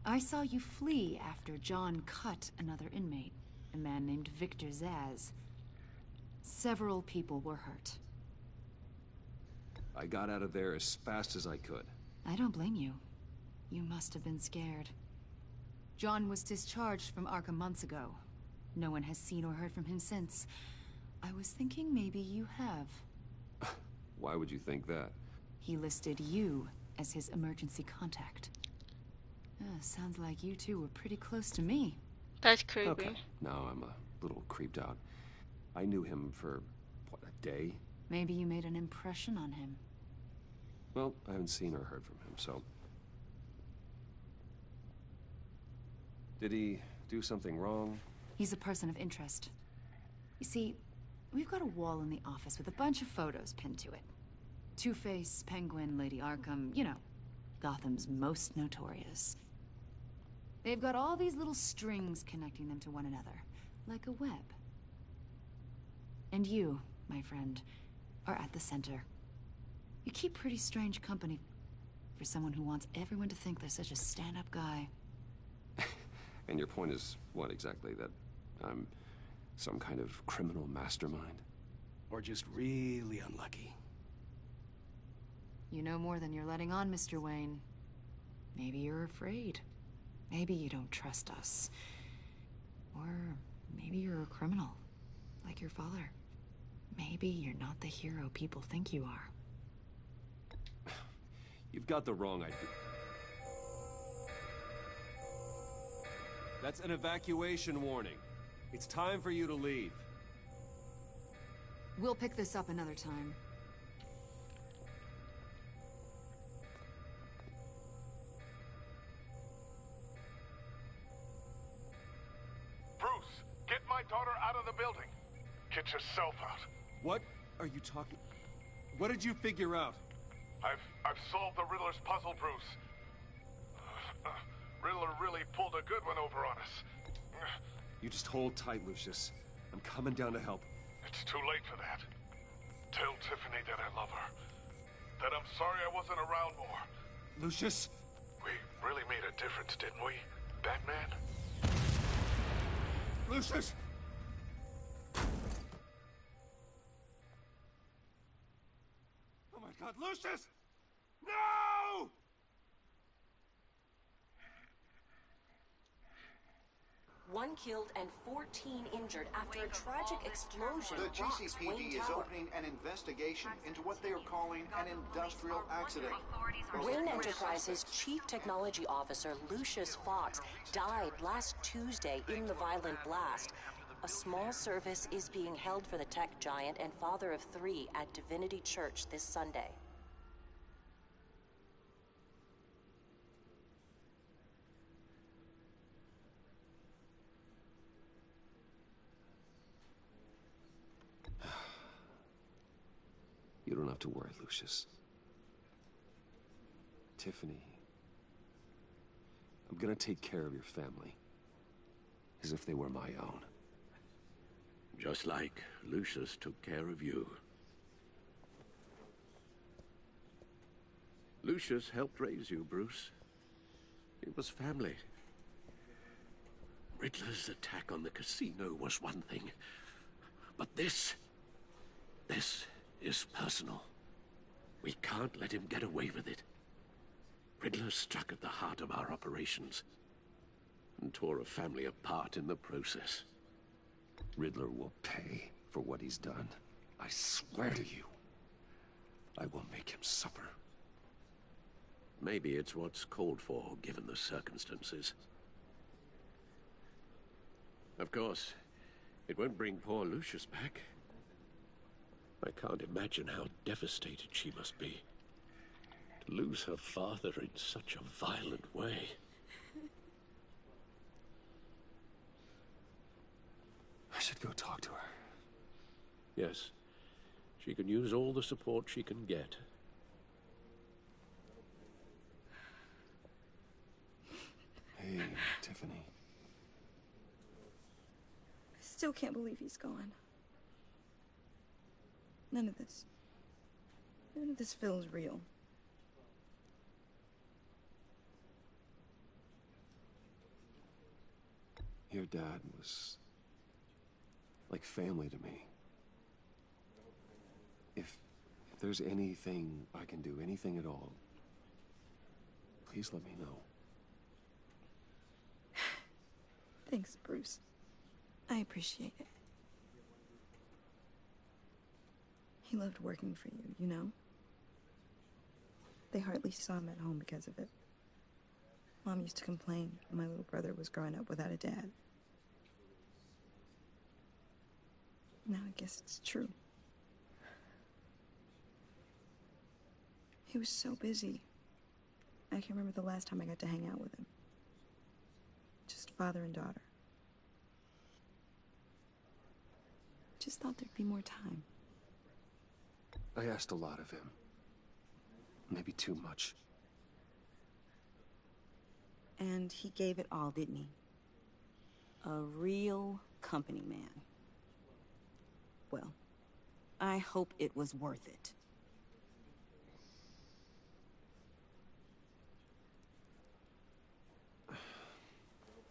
I saw you flee after John cut another inmate, a man named Victor Zaz. Several people were hurt. I got out of there as fast as I could. I don't blame you. You must have been scared. John was discharged from Arkham months ago. No one has seen or heard from him since. I was thinking maybe you have. Why would you think that? He listed you as his emergency contact. Sounds like you two were pretty close to me. That's creepy. Okay, now I'm a little creeped out. I knew him for, what, a day? Maybe you made an impression on him. Well, I haven't seen or heard from him, so... Did he do something wrong? He's a person of interest. You see, we've got a wall in the office with a bunch of photos pinned to it. Two-Face, Penguin, Lady Arkham, you know, Gotham's most notorious. They've got all these little strings connecting them to one another, like a web. And you, my friend, are at the center. You keep pretty strange company for someone who wants everyone to think they're such a stand-up guy. And your point is, what exactly? That I'm some kind of criminal mastermind? Or just really unlucky? You know more than you're letting on, Mr. Wayne. Maybe you're afraid. Maybe you don't trust us. Or maybe you're a criminal, like your father. Maybe you're not the hero people think you are. You've got the wrong idea. That's an evacuation warning. It's time for you to leave. We'll pick this up another time. Bruce, get my daughter out of the building. Get yourself out. What are you talking... What did you figure out? I've solved the Riddler's puzzle, Bruce. Riddler really pulled a good one over on us. You just hold tight, Lucius. I'm coming down to help. It's too late for that. Tell Tiffany that I love her. That I'm sorry I wasn't around more. Lucius? We really made a difference, didn't we, Batman? Lucius! Oh my God, Lucius! No! One killed and 14 injured after a tragic explosion The rocks GCPD Wayne is Tower. opening an investigation into what they are calling an industrial accident. Wayne Enterprises' chief technology officer, Lucius Fox, died last Tuesday in the violent blast. A small service is being held for the tech giant and father of 3 at Divinity Church this Sunday. You don't have to worry, Lucius. Tiffany, I'm gonna take care of your family. As if they were my own. Just like Lucius took care of you. Lucius helped raise you, Bruce. It was family. Riddler's attack on the casino was one thing. But this is personal. We can't let him get away with it. Riddler struck at the heart of our operations and tore a family apart in the process. Riddler will pay for what he's done. I swear to you, I will make him suffer. Maybe it's what's called for, given the circumstances. Of course, it won't bring poor Lucius back. I can't imagine how devastated she must be. To lose her father in such a violent way. I should should go talk to her. Yes. She can use all the support she can get. Hey, Tiffany. I still can't believe he's gone. None of this feels real. Your dad was like family to me. If there's anything I can do, anything at all, please let me know. Thanks, Bruce. I appreciate it. He loved working for you, you know? They hardly saw him at home because of it. Mom used to complain my little brother was growing up without a dad. Now I guess it's true. He was so busy. I can remember the last time I got to hang out with him. Just father and daughter. Just thought there'd be more time. I asked a lot of him. Maybe too much. And he gave it all, didn't he? A real company man. Well, I hope it was worth it.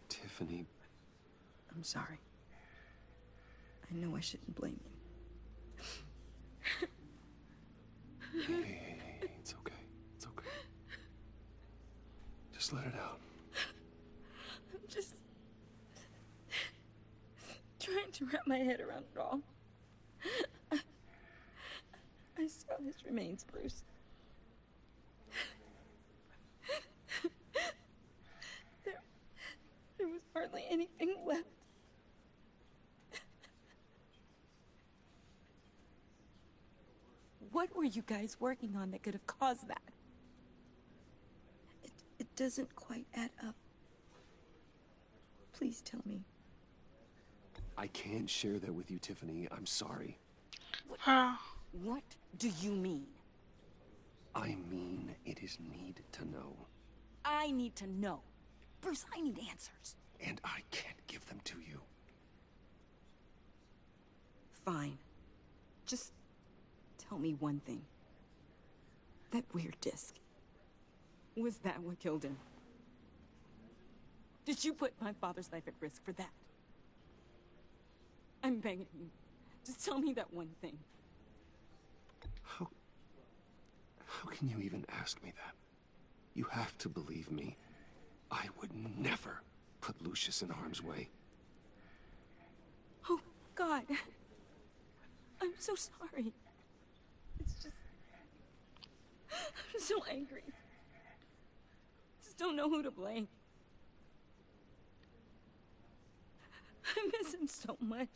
Tiffany. I'm sorry. I know I shouldn't blame you. Hey, it's okay. It's okay. Just let it out. I'm just trying to wrap my head around it all. I saw his remains, Bruce. There was hardly anything left. What were you guys working on that could have caused that? It doesn't quite add up. Please tell me. I can't share that with you, Tiffany. I'm sorry. What do you mean? I mean, it is need to know. I need to know. Bruce, I need answers. And I can't give them to you. Fine. Just tell me one thing. That weird disc. Was that what killed him? Did you put my father's life at risk for that? I'm begging you. Just tell me that one thing. How can you even ask me that? You have to believe me. I would never put Lucius in harm's way. Oh, God. I'm so sorry. It's just... I'm so angry. Just don't know who to blame. I miss him so much.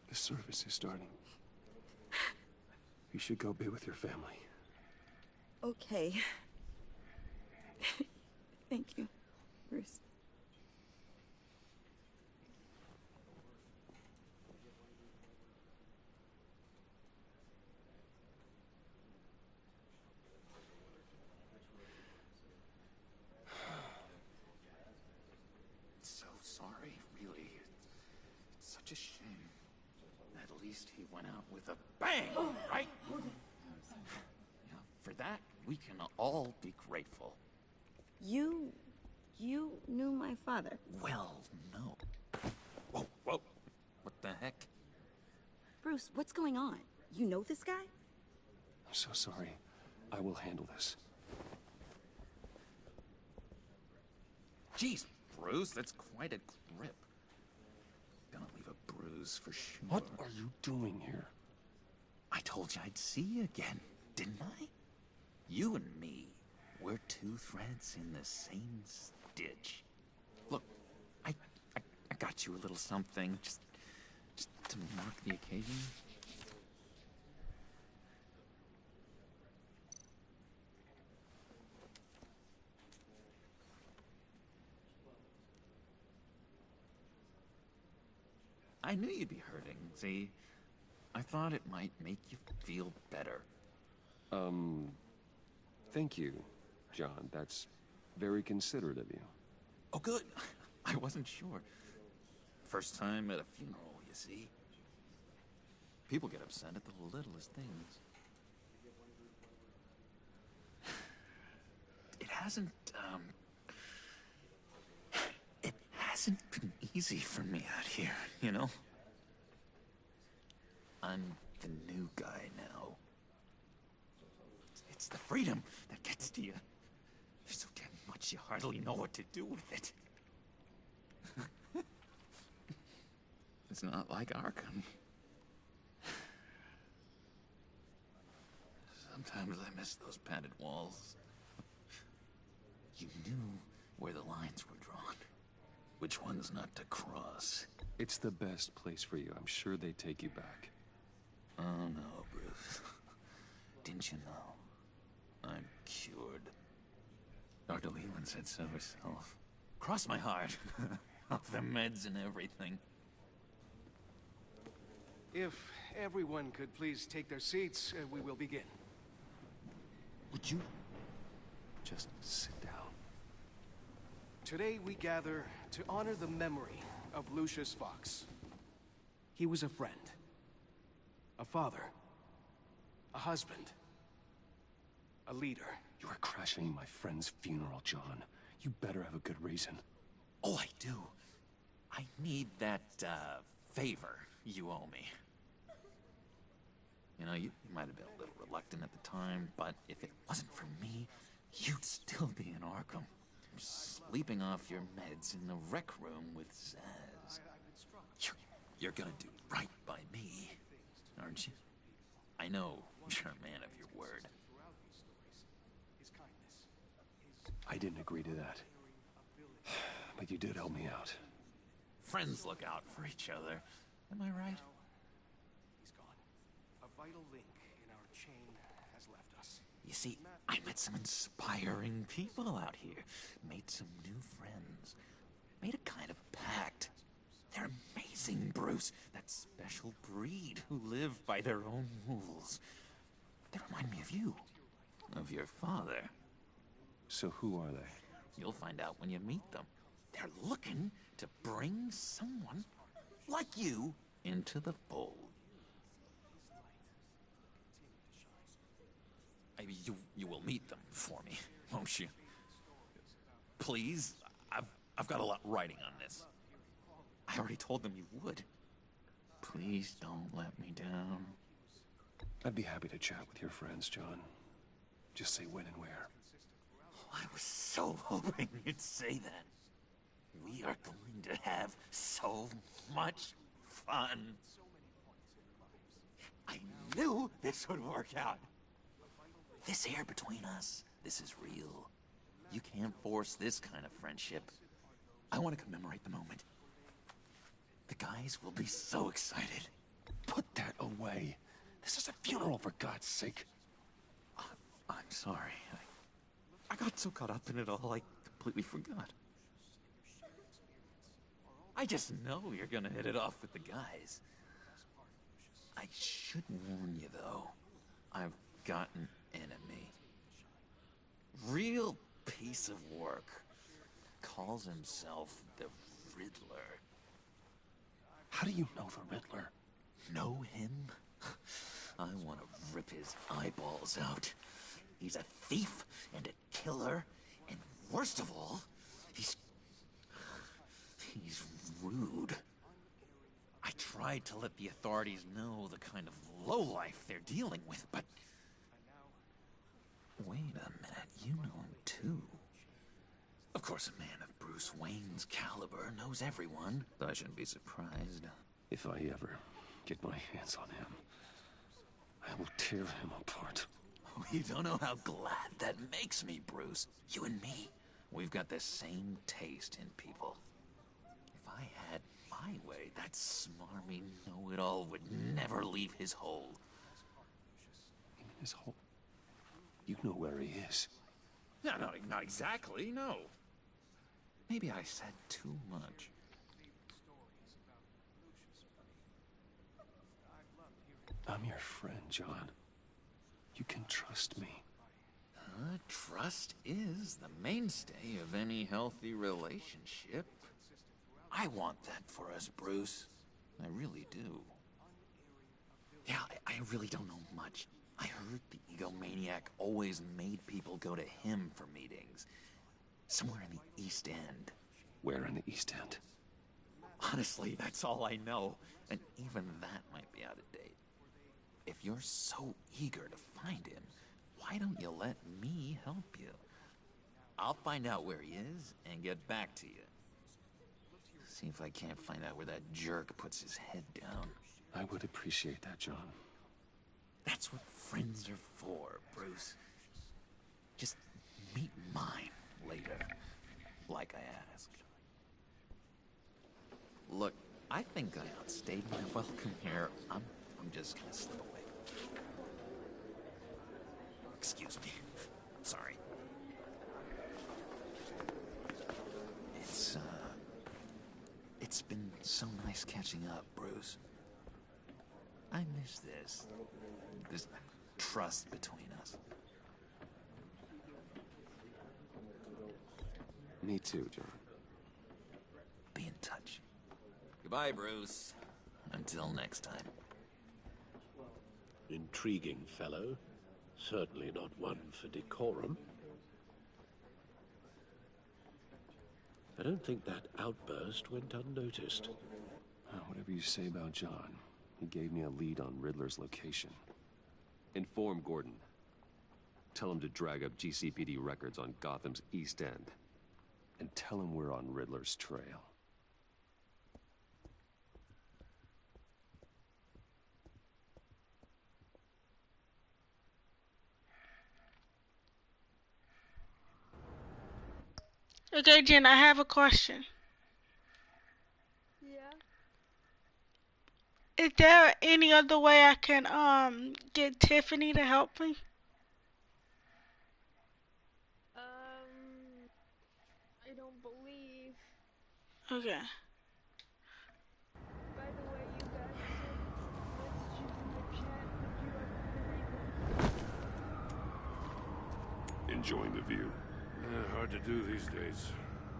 The service is starting. You should go be with your family. Okay. Thank you, Bruce. So sorry, really. It's such a shame. At least he went out with a bang, right? Yeah, for that, we can all be grateful. You knew my father. Well, no. Whoa, whoa. What the heck? Bruce, what's going on? You know this guy? I'm so sorry. I will handle this. Jeez, Bruce, that's quite a grip. Gonna leave a bruise for sure. What are you doing here? I told you I'd see you again, didn't I? You and me, we're two threads in the same stitch. Look, I got you a little something, just to mark the occasion. I knew you'd be hurting, see? I thought it might make you feel better. Thank you, John. That's very considerate of you. Oh, good. I wasn't sure. First time at a funeral, you see. People get upset at the littlest things. It hasn't been easy for me out here, you know? I'm the new guy now. It's the freedom that gets to you. There's so damn much you hardly know what to do with it. It's not like Arkham. Sometimes I miss those padded walls. You knew where the lines were drawn. Which ones not to cross. It's the best place for you. I'm sure they take you back. Oh no, Bruce. Didn't you know? I'm cured. Dr. Leland said so herself. Cross my heart. Off the meds and everything. If everyone could please take their seats, we will begin. Would you just sit down? Today we gather to honor the memory of Lucius Fox. He was a friend, a father, a husband, a leader. You are crashing my friend's funeral, John. You better have a good reason. Oh, I do. I need that, favor you owe me. You know, you might have been a little reluctant at the time, but if it wasn't for me, you'd still be in Arkham. Sleeping off your meds in the rec room with Zaz. You're gonna do right by me, aren't you? I know you're a man of your word. I didn't agree to that. But you did help me out. Friends look out for each other. Am I right? He's gone. A vital link in our chain has left us. You see, I met some inspiring people out here. Made some new friends. Made a kind of pact. They're amazing, Bruce. That special breed who live by their own rules. They remind me of you. Of your father. So who are they? You'll find out when you meet them. They're looking to bring someone like you into the fold. You will meet them for me, won't you? Please? I've got a lot writing on this. I already told them you would. Please don't let me down. I'd be happy to chat with your friends, John. Just say when and where. I was so hoping you'd say that. We are going to have so much fun. I knew this would work out. This air between us, this is real. You can't force this kind of friendship. I want to commemorate the moment. The guys will be so excited. Put that away. This is a funeral, for God's sake. I'm sorry. I got so caught up in it all, I completely forgot. I just know you're gonna hit it off with the guys. I should warn you, though. I've got an enemy. Real piece of work. Calls himself the Riddler. How do you know the Riddler? Know him? I want to rip his eyeballs out. He's a thief and a killer, and worst of all, he's rude. I tried to let the authorities know the kind of lowlife they're dealing with, but... Wait a minute, you know him too. Of course, a man of Bruce Wayne's caliber knows everyone, so I shouldn't be surprised. If I ever get my hands on him, I will tear him apart. Oh, you don't know how glad that makes me, Bruce. You and me, we've got the same taste in people. If I had my way, that smarmy know-it-all would never leave his hole. His hole? You know where he is. No, not exactly, no. Maybe I said too much. I'm your friend, John. You can trust me. Trust is the mainstay of any healthy relationship. I want that for us, Bruce. I really do. Yeah, I really don't know much. I heard the egomaniac always made people go to him for meetings. Somewhere in the East End. Where in the East End? Honestly, that's all I know. And even that might be out of date. If you're so eager to find him, why don't you let me help you? I'll find out where he is and get back to you. See if I can't find out where that jerk puts his head down. I would appreciate that, John. That's what friends are for, Bruce. Just meet mine later, like I asked. Look, I think I outstayed my welcome here. I'm just gonna slip away. Excuse me. I'm sorry. It's been so nice catching up, Bruce. I miss this trust between us. Me too, John. Be in touch. Goodbye, Bruce. Until next time. Intriguing fellow. Certainly not one for decorum. I don't think that outburst went unnoticed. Whatever you say about John, he gave me a lead on Riddler's location. Inform Gordon. Tell him to drag up GCPD records on Gotham's East End. And tell him we're on Riddler's trail. Okay, Jen, I have a question. Yeah. Is there any other way I can get Tiffany to help me? I don't believe. Okay. By the way, you guys said messages in the chat. Did you ever read them? Enjoying the view. Hard to do these days.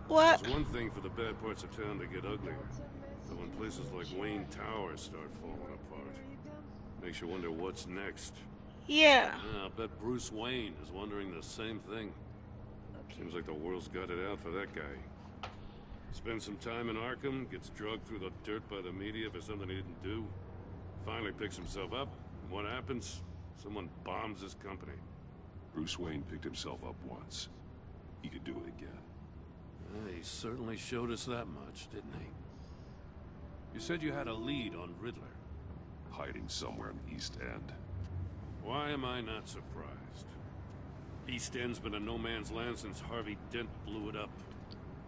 What? It's one thing for the bad parts of town to get uglier, but when places like Wayne Tower start falling apart, makes you wonder what's next. Yeah. I bet Bruce Wayne is wondering the same thing. Seems like the world's got it out for that guy. Spends some time in Arkham, gets drugged through the dirt by the media for something he didn't do. Finally picks himself up, and what happens? Someone bombs his company. Bruce Wayne picked himself up once. He could do it again. He certainly showed us that much, didn't he? You said you had a lead on Riddler. Hiding somewhere in the East End. Why am I not surprised? East End's been a no-man's land since Harvey Dent blew it up.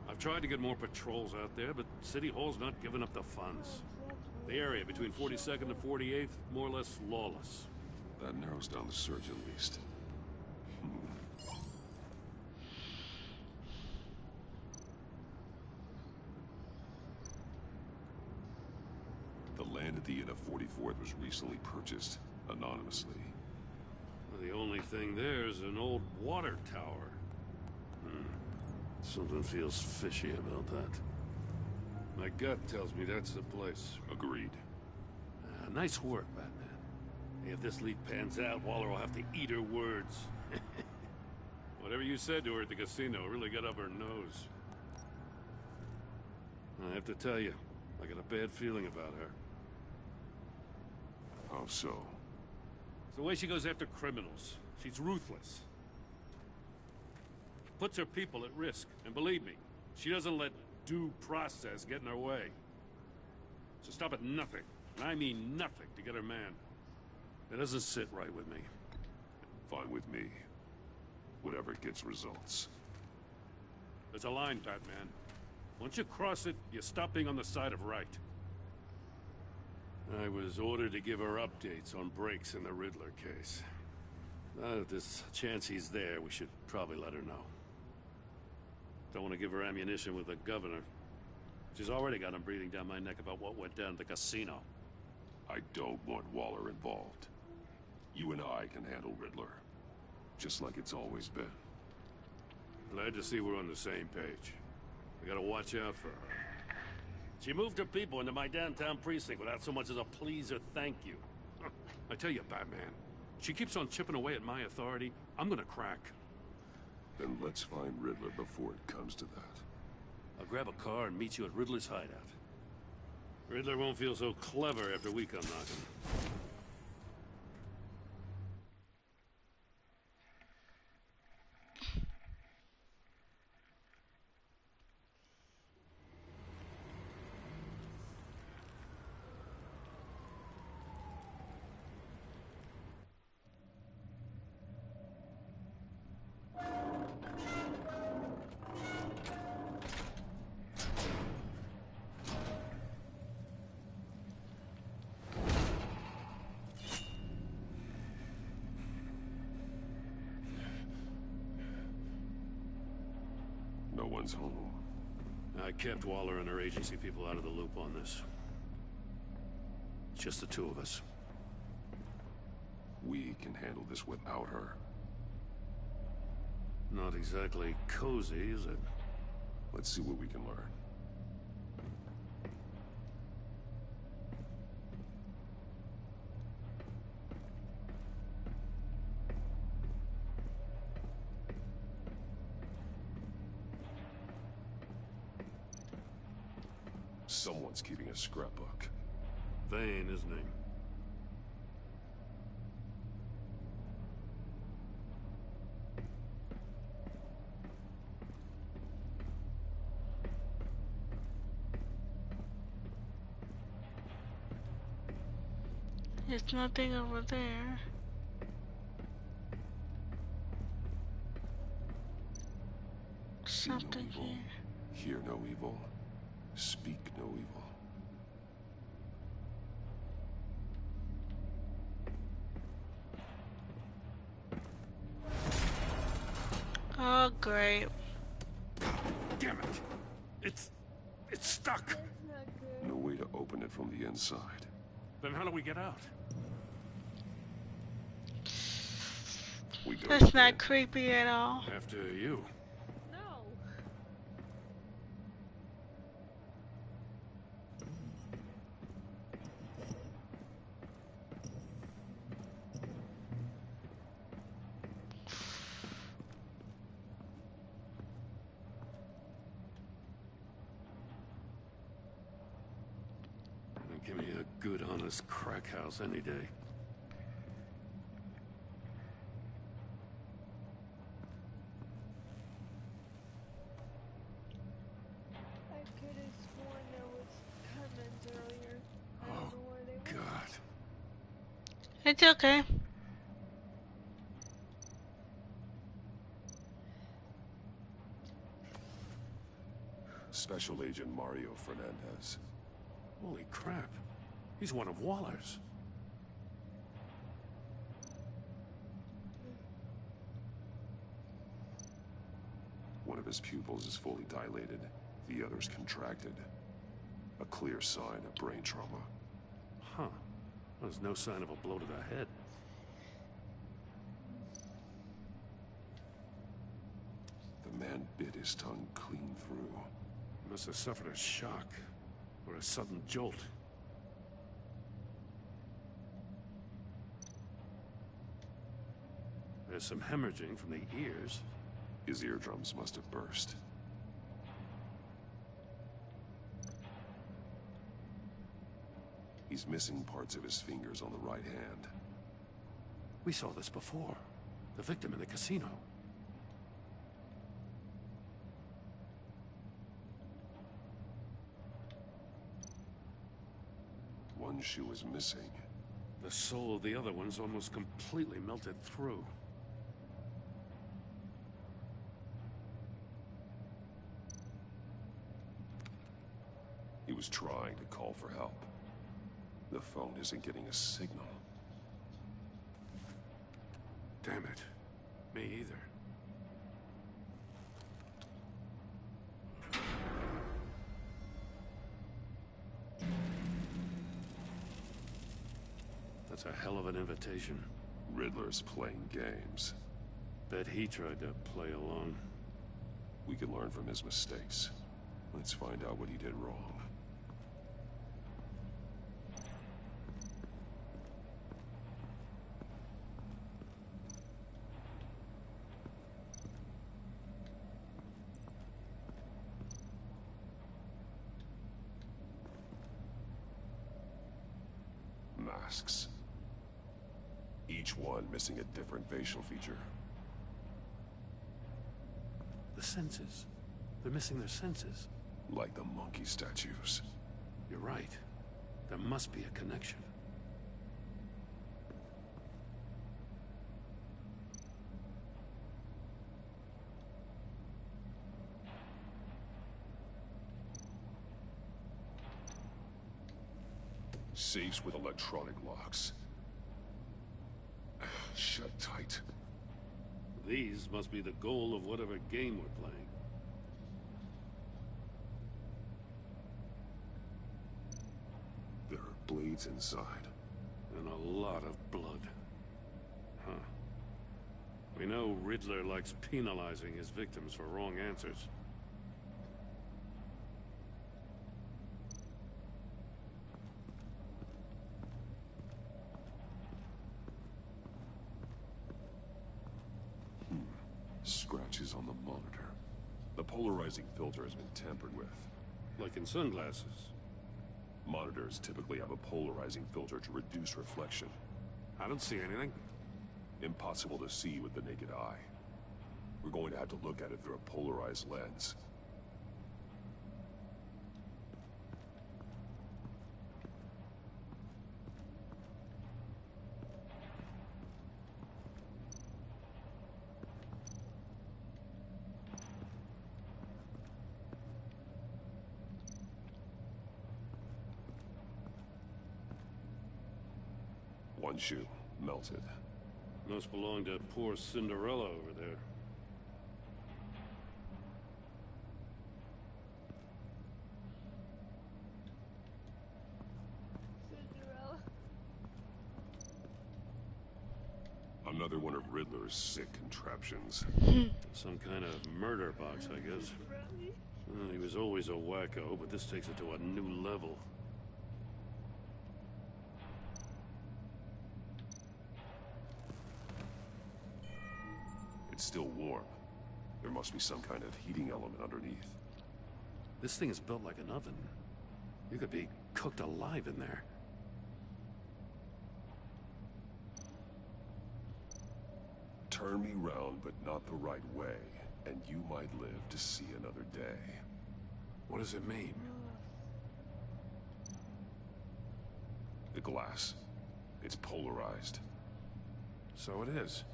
I've tried to get more patrols out there, but City Hall's not giving up the funds. The area between 42nd and 48th, more or less lawless. That narrows down the search at least. The land at the end of 44th was recently purchased, anonymously. Well, the only thing there is an old water tower. Something feels fishy about that. My gut tells me that's the place. Agreed. Nice work, Batman. If this lead pans out, Waller will have to eat her words. Whatever you said to her at the casino really got up her nose. I have to tell you, I got a bad feeling about her. How so? It's the way she goes after criminals. She's ruthless. Puts her people at risk. And believe me, she doesn't let due process get in her way. She'll stop at nothing, and I mean nothing, to get her man. It doesn't sit right with me. Fine with me. Whatever gets results. There's a line, Batman. Once you cross it, you stop being on the side of right. I was ordered to give her updates on breaks in the Riddler case. Now that there's a chance he's there, we should probably let her know. Don't want to give her ammunition with the governor. She's already got him breathing down my neck about what went down at the casino. I don't want Waller involved. You and I can handle Riddler. Just like it's always been. Glad to see we're on the same page. We gotta watch out for her. She moved her people into my downtown precinct without so much as a please or thank you. I tell you, Batman, she keeps on chipping away at my authority. I'm gonna crack. Then let's find Riddler before it comes to that. I'll grab a car and meet you at Riddler's hideout. Riddler won't feel so clever after we come knocking. No one's home. I kept Waller and her agency people out of the loop on this. It's just the two of us. We can handle this without her. Not exactly cozy, is it? Let's see what we can learn. Someone's keeping a scrapbook. Vane, isn't he? There's nothing over there. Something See no evil, hear no evil, speak no evil. Oh, great. Damn it! It's stuck! No way to open it from the inside. Then how do we get out? We go That's not creepy at all. After you. Give me a good, honest crack house any day. I could have sworn there was comments earlier. I don't know where they were. God. It's okay. Special Agent Mario Fernandez. Holy crap. He's one of Waller's. One of his pupils is fully dilated. The other's contracted. A clear sign of brain trauma. Huh. There's no sign of a blow to the head. The man bit his tongue clean through. He must have suffered a shock. Or a sudden jolt. There's some hemorrhaging from the ears. His eardrums must have burst. He's missing parts of his fingers on the right hand. We saw this before. The victim in the casino. One shoe is missing. The sole of the other one's almost completely melted through. He was trying to call for help. The phone isn't getting a signal. Damn it. Me either. That's a hell of an invitation. Riddler's playing games. Bet he tried to play along. We can learn from his mistakes. Let's find out what he did wrong. Masks. Each one missing a different facial feature. The senses. They're missing their senses. Like the monkey statues. You're right. There must be a connection. Safes with electronic locks. Shut tight. These must be the goal of whatever game we're playing. There are blades inside. And a lot of blood. Huh. We know Riddler likes penalizing his victims for wrong answers. Scratches on the monitor. The polarizing filter has been tampered with. Like in sunglasses. Monitors typically have a polarizing filter to reduce reflection. I don't see anything. Impossible to see with the naked eye. We're going to have to look at it through a polarized lens. One shoe, melted. Must belong to poor Cinderella over there. Cinderella. Another one of Riddler's sick contraptions. Some kind of murder box, I guess. Well, he was always a wacko, but this takes it to a new level. It's still warm. There must be some kind of heating element underneath. This thing is built like an oven. You could be cooked alive in there. Turn me round, but not the right way, and you might live to see another day. What does it mean? The glass. It's polarized. So it is.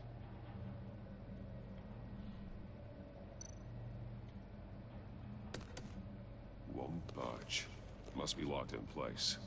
Won't budge. Must be locked in place.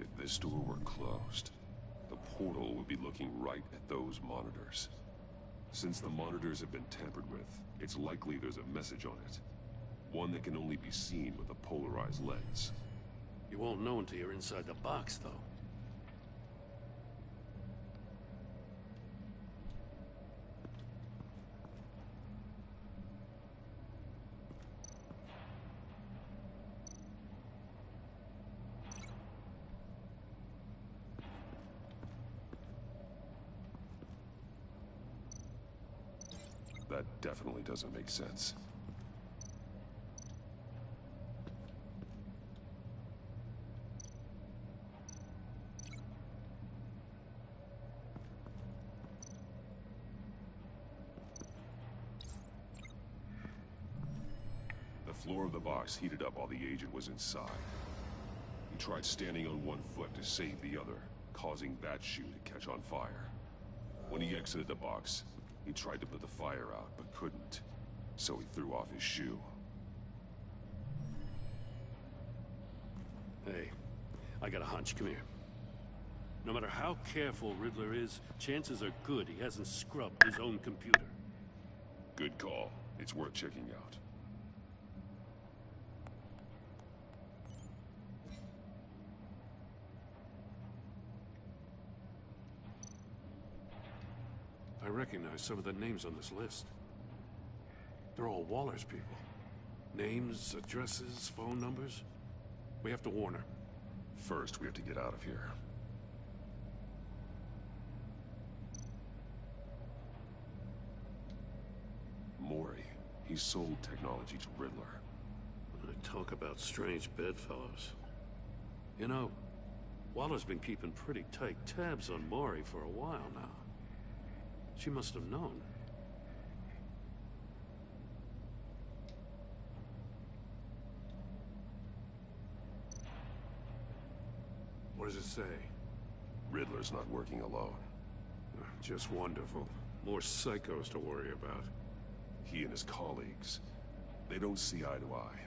If this door were closed, the portal would be looking right at those monitors. Since the monitors have been tampered with, it's likely there's a message on it. One that can only be seen with a polarized lens. You won't know until you're inside the box, though. That definitely doesn't make sense. floor of the box heated up while the agent was inside. He tried standing on one foot to save the other, causing that shoe to catch on fire. When he exited the box, he tried to put the fire out, but couldn't. So he threw off his shoe. Hey, I got a hunch. Come here. No matter how careful Riddler is, chances are good he hasn't scrubbed his own computer. Good call. It's worth checking out. I recognize some of the names on this list. They're all Waller's people. Names, addresses, phone numbers. We have to warn her. First, we have to get out of here. Mori. He sold technology to Riddler. Talk about strange bedfellows. You know, Waller's been keeping pretty tight tabs on Mori for a while now. She must have known. What does it say? Riddler's not working alone. Just wonderful. More psychos to worry about. He and his colleagues, they don't see eye to eye.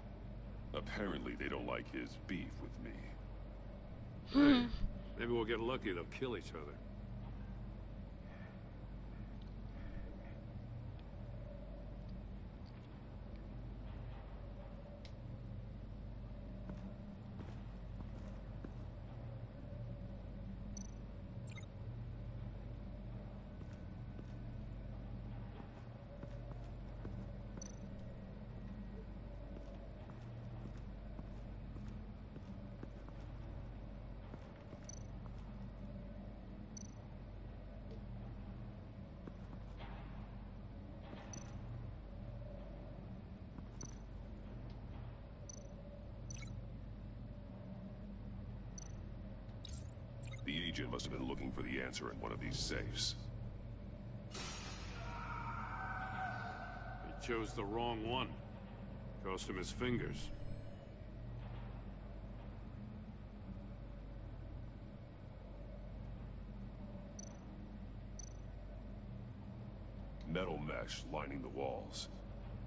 Apparently, they don't like his beef with me. Hey, maybe we'll get lucky. They'll kill each other. The agent must have been looking for the answer in one of these safes. He chose the wrong one. Cost him his fingers. Metal mesh lining the walls.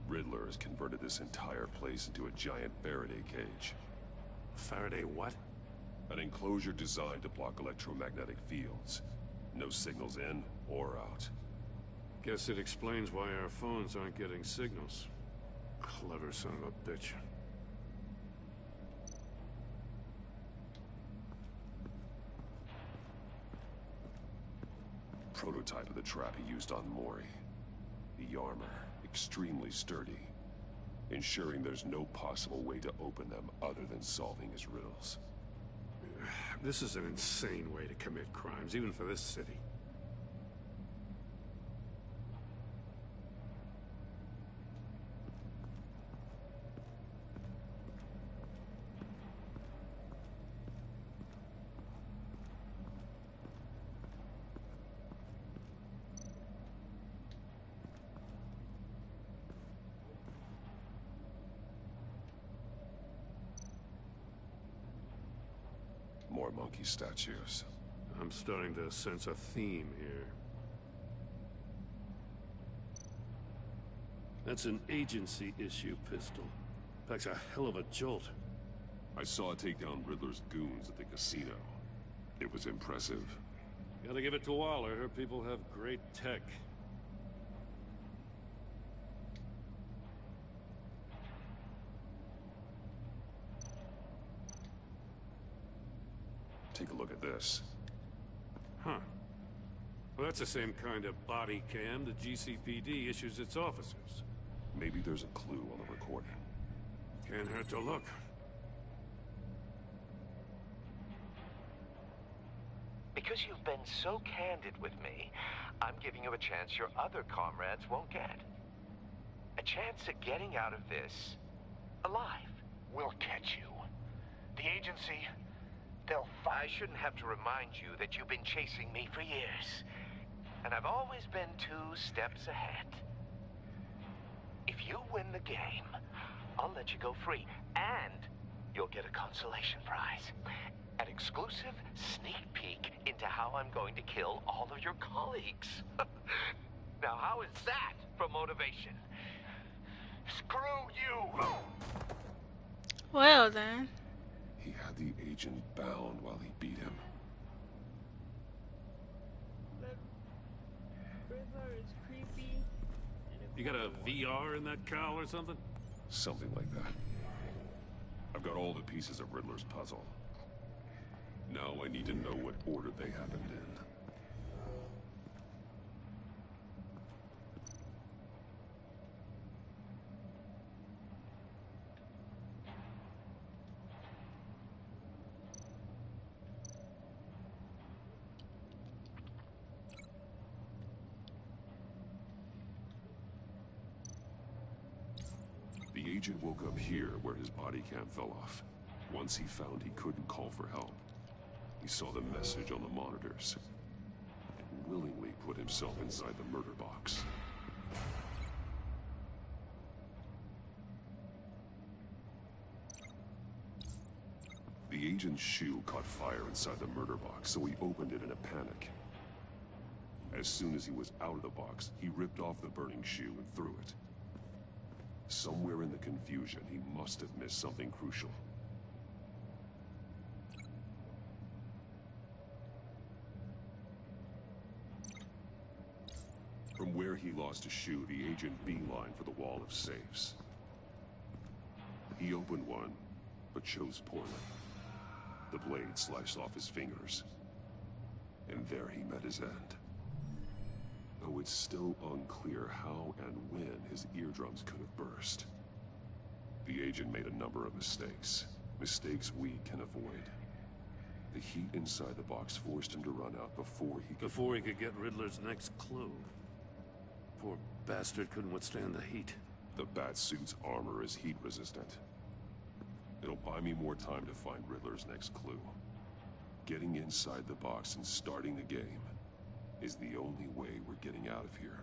Riddler has converted this entire place into a giant Faraday cage. Faraday what? An enclosure designed to block electromagnetic fields. No signals in or out. Guess it explains why our phones aren't getting signals. Clever son of a bitch. Prototype of the trap he used on Mori. The armor, extremely sturdy, ensuring there's no possible way to open them other than solving his riddles. This is an insane way to commit crimes, even for this city. More monkey statues. I'm starting to sense a theme here. That's an agency-issue pistol. Packs a hell of a jolt. I saw it take down Riddler's goons at the casino. It was impressive. Gotta give it to Waller. Her people have great tech. Take a look at this. Huh. Well, that's the same kind of body cam the GCPD issues its officers. Maybe there's a clue on the recording. Can't hurt to look. Because you've been so candid with me, I'm giving you a chance your other comrades won't get. A chance at getting out of this alive. We'll catch you. The agency, they'll find... I shouldn't have to remind you that you've been chasing me for years. And I've always been 2 steps ahead. If you win the game, I'll let you go free, and you'll get a consolation prize. An exclusive sneak peek into how I'm going to kill all of your colleagues. Now, how is that for motivation? Screw you! Well then. He had the agent bound while he beat him. That Riddler is creepy. You got a VR in that cowl or something? Something like that. I've got all the pieces of Riddler's puzzle. Now I need to know what order they happened in. The agent woke up here where his body cam fell off. Once he found he couldn't call for help, he saw the message on the monitors and willingly put himself inside the murder box. The agent's shoe caught fire inside the murder box, so he opened it in a panic. As soon as he was out of the box, he ripped off the burning shoe and threw it. Somewhere in the confusion, he must have missed something crucial. From where he lost a shoe, the agent beelined for the wall of safes. He opened one, but chose poorly. The blade sliced off his fingers. And there he met his end. Though it's still unclear how and when his eardrums could have burst. The agent made a number of mistakes. Mistakes we can avoid. The heat inside the box forced him to run out before he could get Riddler's next clue. Poor bastard couldn't withstand the heat. The Batsuit's armor is heat resistant. It'll buy me more time to find Riddler's next clue. Getting inside the box and starting the game is the only way we're getting out of here.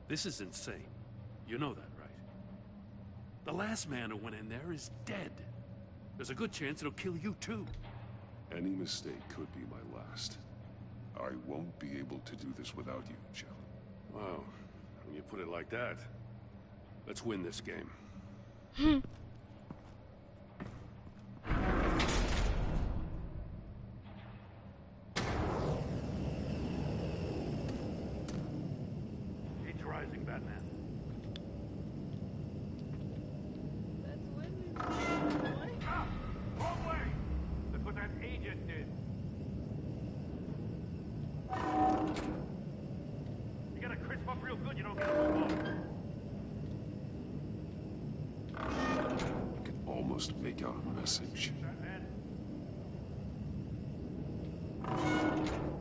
This is insane. You know that, right? The last man who went in there is dead. There's a good chance it'll kill you too. Any mistake could be my last. I won't be able to do this without you, Jill. Wow. When you put it like that, let's win this game. Rising, Batman. That's Wednesday. Ah! Wrong way! That's what that agent did. You gotta crisp up real good, you don't get a move on. I can almost make out a message.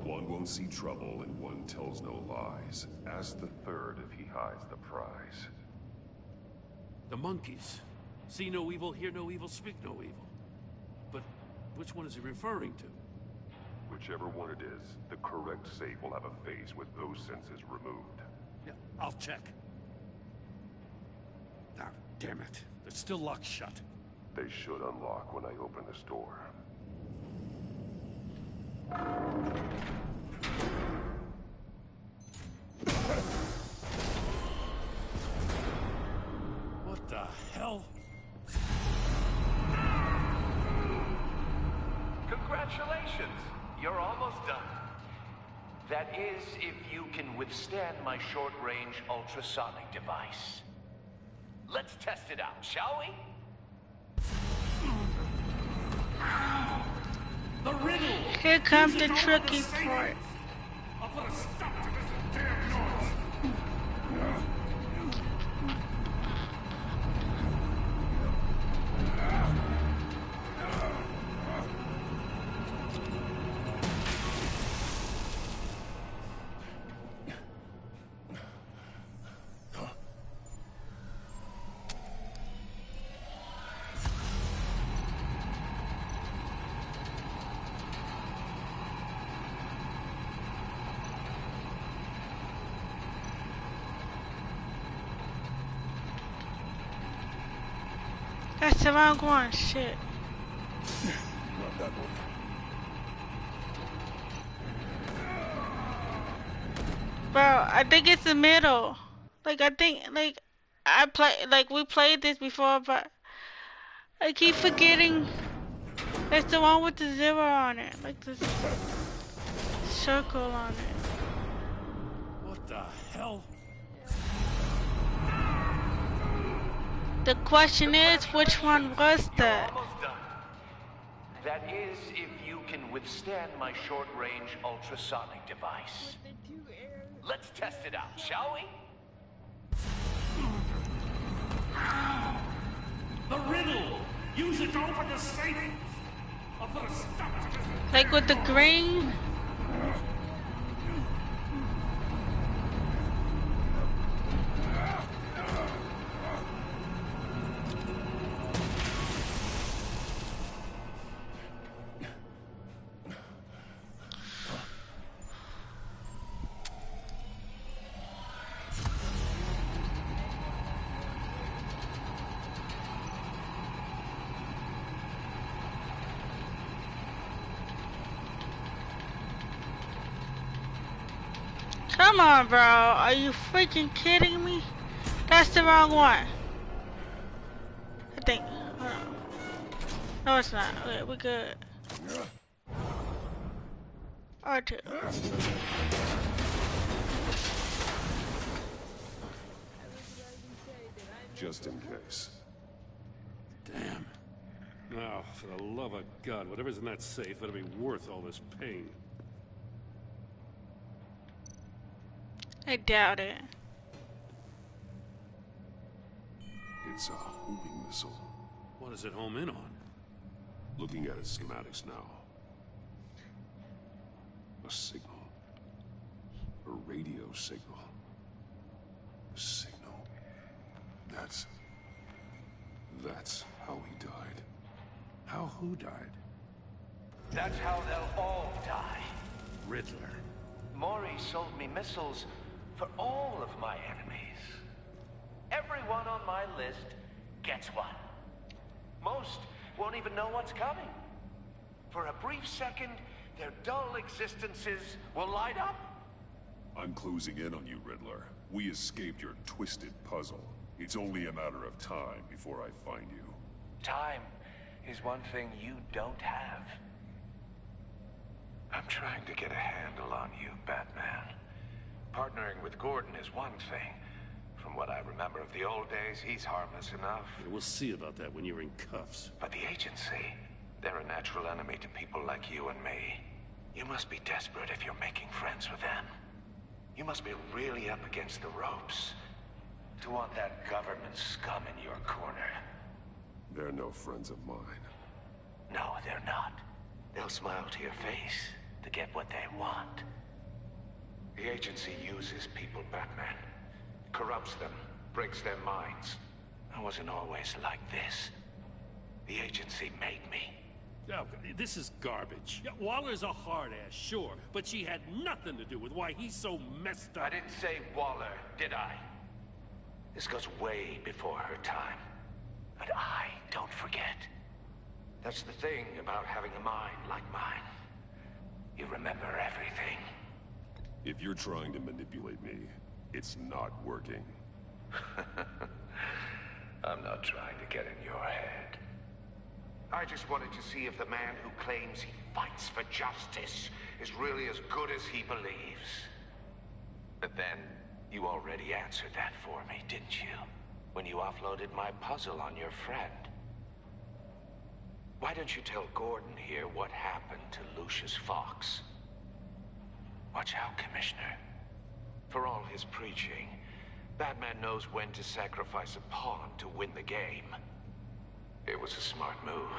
One won't see trouble and one tells no lies. Ask the third if he hides the prize. The monkeys. See no evil, hear no evil, speak no evil. But which one is he referring to? Whichever one it is, the correct safe will have a face with those senses removed. Yeah, I'll check. Ah, damn it. They're still locked shut. They should unlock when I open this door. What the hell? Congratulations! You're almost done. That is, if you can withstand my short-range ultrasonic device. Let's test it out, shall we? The riddle! Here comes the tricky part. I'll put a stop to this damn noise! That's the wrong one. Shit. Not that one. Bro, I think it's the middle. Like, I think, like, we played this before, but I keep forgetting it's the one with the 0 on it. Like, this circle on it. What the hell? The question is, which one was that? Almost done. That is, if you can withstand my short-range ultrasonic device. Let's test it out, shall we? The riddle! Use it to open the safe! I'll put a stop to this. Like with the green? Come on, bro. Are you freaking kidding me? That's the wrong one. I think. Hold on. No, it's not. Okay, we're good. R2. Just in case. Damn. Now, for the love of God, whatever's in that safe better be worth all this pain. I doubt it. It's a homing missile. What does it home in on? Looking at its schematics now. A signal. A radio signal. A signal. That's how he died. How who died? That's how they'll all die. Riddler. Maury sold me missiles for all of my enemies. Everyone on my list gets one. Most won't even know what's coming. For a brief second, their dull existences will light up. I'm closing in on you, Riddler. We escaped your twisted puzzle. It's only a matter of time before I find you. Time is one thing you don't have. I'm trying to get a handle on you, Batman. Partnering with Gordon is one thing. From what I remember of the old days, he's harmless enough. Yeah, we'll see about that when you're in cuffs. But the agency, they're a natural enemy to people like you and me. You must be desperate if you're making friends with them. You must be really up against the ropes to want that government scum in your corner. They're no friends of mine. No, they're not. They'll smile to your face to get what they want. The agency uses people, Batman. Corrupts them, breaks their minds. I wasn't always like this. The agency made me. Oh, this is garbage. Yeah, Waller's a hard-ass, sure, but she had nothing to do with why he's so messed up. I didn't say Waller, did I? This goes way before her time. But I don't forget. That's the thing about having a mind like mine. You remember everything. If you're trying to manipulate me, it's not working. I'm not trying to get in your head. I just wanted to see if the man who claims he fights for justice is really as good as he believes. But then, you already answered that for me, didn't you? When you offloaded my puzzle on your friend. Why don't you tell Gordon here what happened to Lucius Fox? Watch out, Commissioner. For all his preaching, Batman knows when to sacrifice a pawn to win the game. It was a smart move.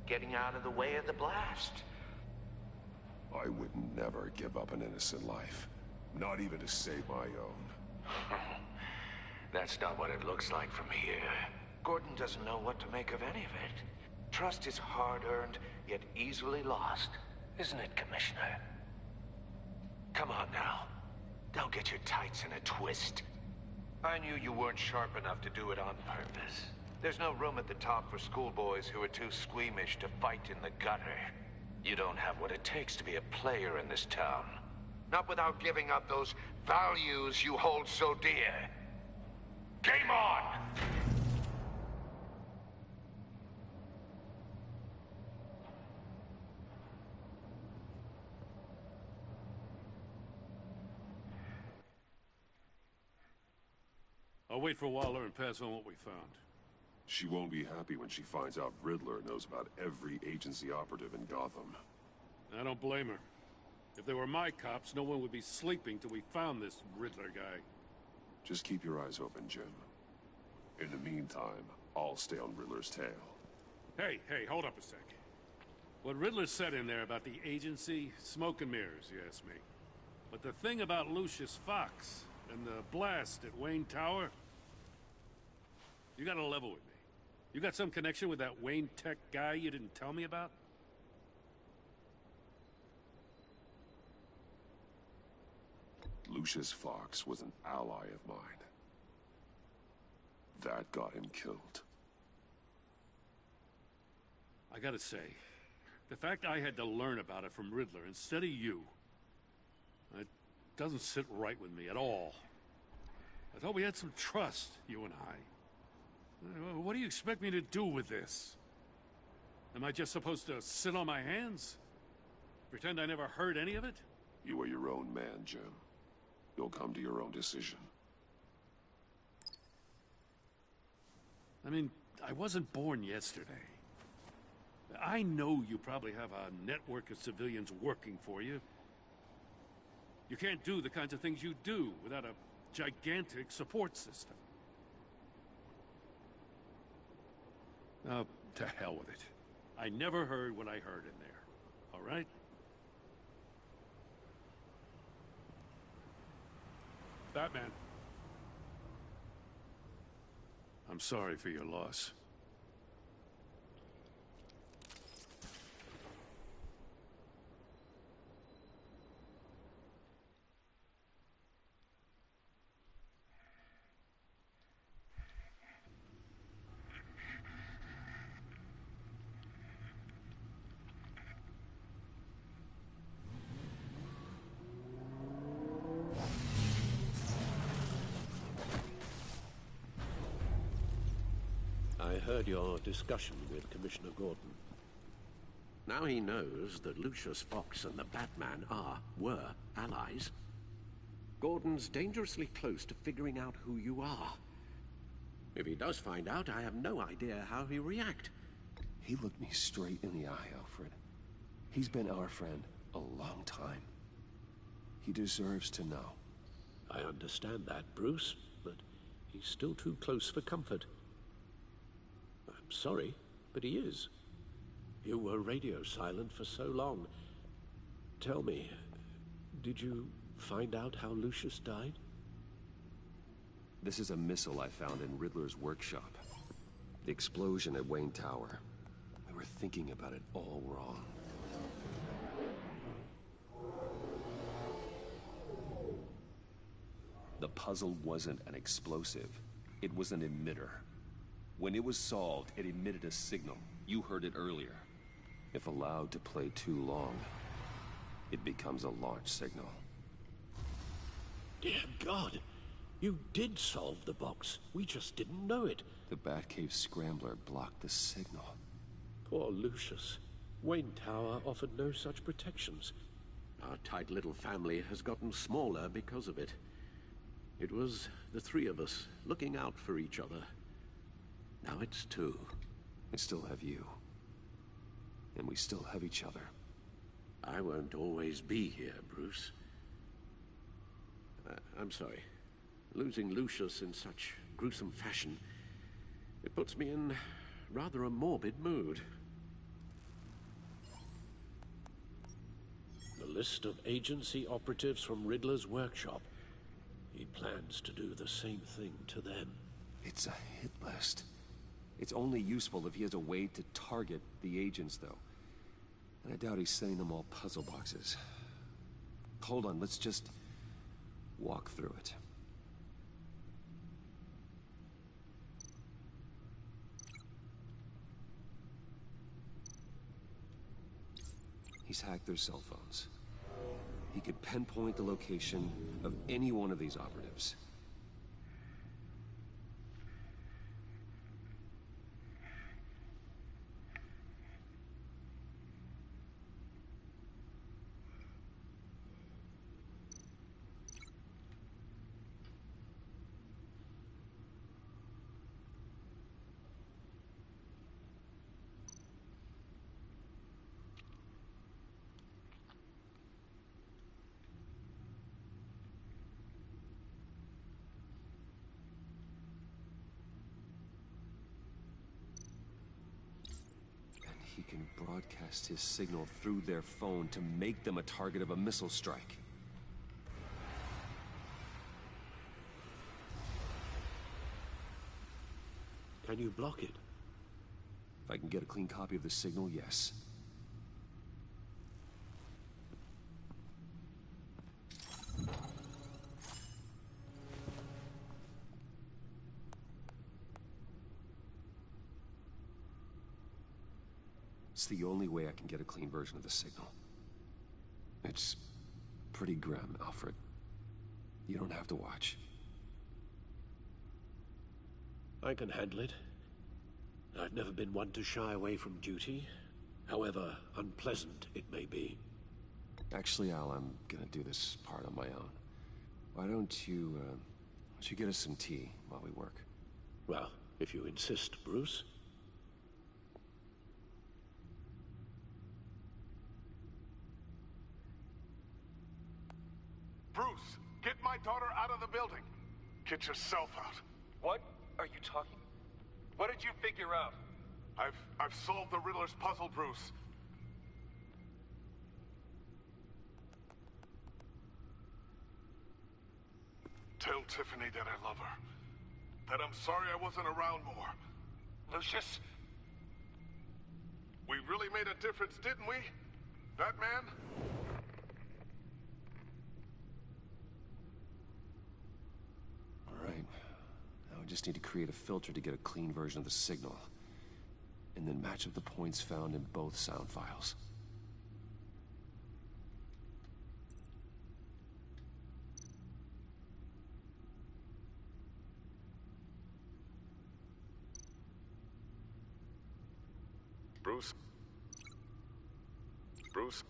Getting out of the way of the blast. I would never give up an innocent life. Not even to save my own. That's not what it looks like from here. Gordon doesn't know what to make of any of it. Trust is hard-earned, yet easily lost. Isn't it, Commissioner? Come on now. Don't get your tights in a twist. I knew you weren't sharp enough to do it on purpose. There's no room at the top for schoolboys who are too squeamish to fight in the gutter. You don't have what it takes to be a player in this town. Not without giving up those values you hold so dear. Game on! I'll wait for Waller and pass on what we found. She won't be happy when she finds out Riddler knows about every agency operative in Gotham. I don't blame her. If they were my cops, no one would be sleeping till we found this Riddler guy. Just keep your eyes open, Jim. In the meantime, I'll stay on Riddler's tail. Hey, hold up a sec. What Riddler said in there about the agency, smoke and mirrors, you ask me. But the thing about Lucius Fox and the blast at Wayne Tower, you gotta level with me. You got some connection with that Wayne Tech guy you didn't tell me about? Lucius Fox was an ally of mine. That got him killed. I gotta say, the fact I had to learn about it from Riddler instead of you, it doesn't sit right with me at all. I thought we had some trust, you and I. What do you expect me to do with this? Am I just supposed to sit on my hands? Pretend I never heard any of it? You are your own man, Jim. You'll come to your own decision. I mean, I wasn't born yesterday. I know you probably have a network of civilians working for you. You can't do the kinds of things you do without a gigantic support system. Oh, to hell with it. I never heard what I heard in there. All right? Batman. I'm sorry for your loss. I heard your discussion with Commissioner Gordon. Now he knows that Lucius Fox and the Batman were allies. Gordon's dangerously close to figuring out who you are. If he does find out, I have no idea how he'll react. He looked me straight in the eye, Alfred. He's been our friend a long time. He deserves to know. I understand that, Bruce, but he's still too close for comfort. I'm sorry, but he is. You were radio silent for so long. Tell me, did you find out how Lucius died? This is a missile I found in Riddler's workshop. The explosion at Wayne Tower. We were thinking about it all wrong. The puzzle wasn't an explosive. It was an emitter. When it was solved, it emitted a signal. You heard it earlier. If allowed to play too long, it becomes a launch signal. Dear God, you did solve the box. We just didn't know it. The Batcave Scrambler blocked the signal. Poor Lucius. Wayne Tower offered no such protections. Our tight little family has gotten smaller because of it. It was the three of us looking out for each other. Now it's two. I still have you. And we still have each other. I won't always be here, Bruce. I'm sorry. Losing Lucius in such gruesome fashion, it puts me in rather a morbid mood. The list of agency operatives from Riddler's workshop. He plans to do the same thing to them. It's a hit list. It's only useful if he has a way to target the agents, though. And I doubt he's sending them all puzzle boxes. Hold on, let's just walk through it. He's hacked their cell phones. He could pinpoint the location of any one of these operatives. He can broadcast his signal through their phone to make them a target of a missile strike. Can you block it? If I can get a clean copy of the signal, yes. It's the only way I can get a clean version of the signal. It's pretty grim, Alfred. You don't have to watch. I can handle it. I've never been one to shy away from duty, however unpleasant it may be. Actually, Al, I'm gonna do this part on my own. Why don't you get us some tea while we work? Well, if you insist, Bruce. Bruce, get my daughter out of the building. Get yourself out. What are you talking? What did you figure out? I've solved the Riddler's puzzle, Bruce. Tell Tiffany that I love her. That I'm sorry I wasn't around more. Lucius? We really made a difference, didn't we? That man? All right. Now we just need to create a filter to get a clean version of the signal. And then match up the points found in both sound files. Bruce? Bruce?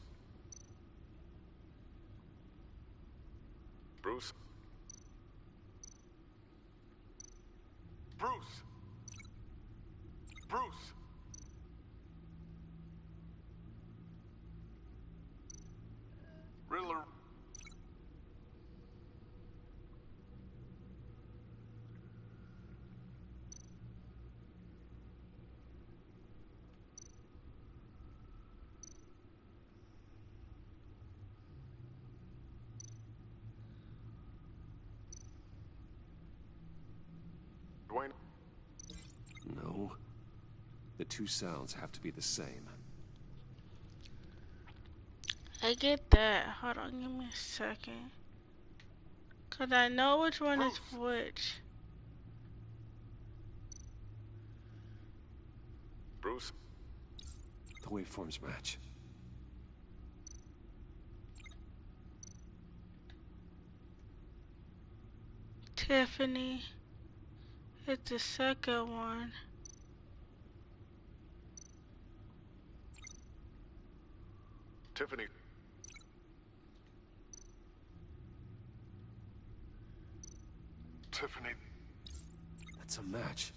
Bruce? Bruce? Bruce? Riddler. Dwayne? No. The two sounds have to be the same. I get that. Hold on, give me a second. Cause I know which one is which. Bruce? The waveforms match. Tiffany. It's the second one. Tiffany. Tiffany. That's a match.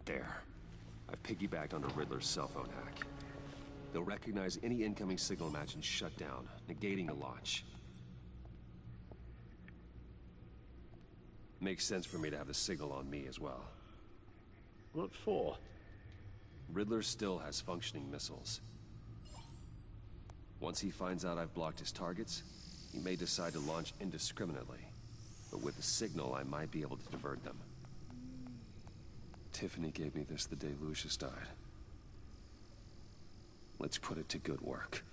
There. I've piggybacked onto Riddler's cell phone hack. They'll recognize any incoming signal match and shut down, negating the launch. Makes sense for me to have the signal on me as well. What for? Riddler still has functioning missiles. Once he finds out I've blocked his targets, he may decide to launch indiscriminately. But with the signal, I might be able to divert them. Tiffany gave me this the day Lucius died. Let's put it to good work.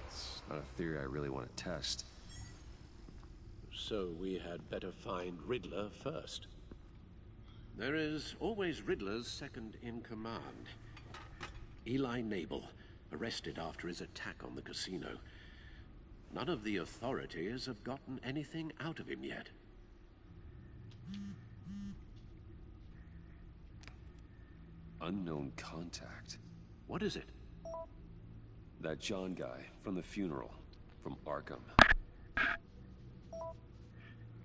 It's not a theory I really want to test. So we had better find Riddler first. There is always Riddler's second in command. Eli Nabel, arrested after his attack on the casino. None of the authorities have gotten anything out of him yet. Unknown contact. What is it? That John guy from the funeral, from Arkham.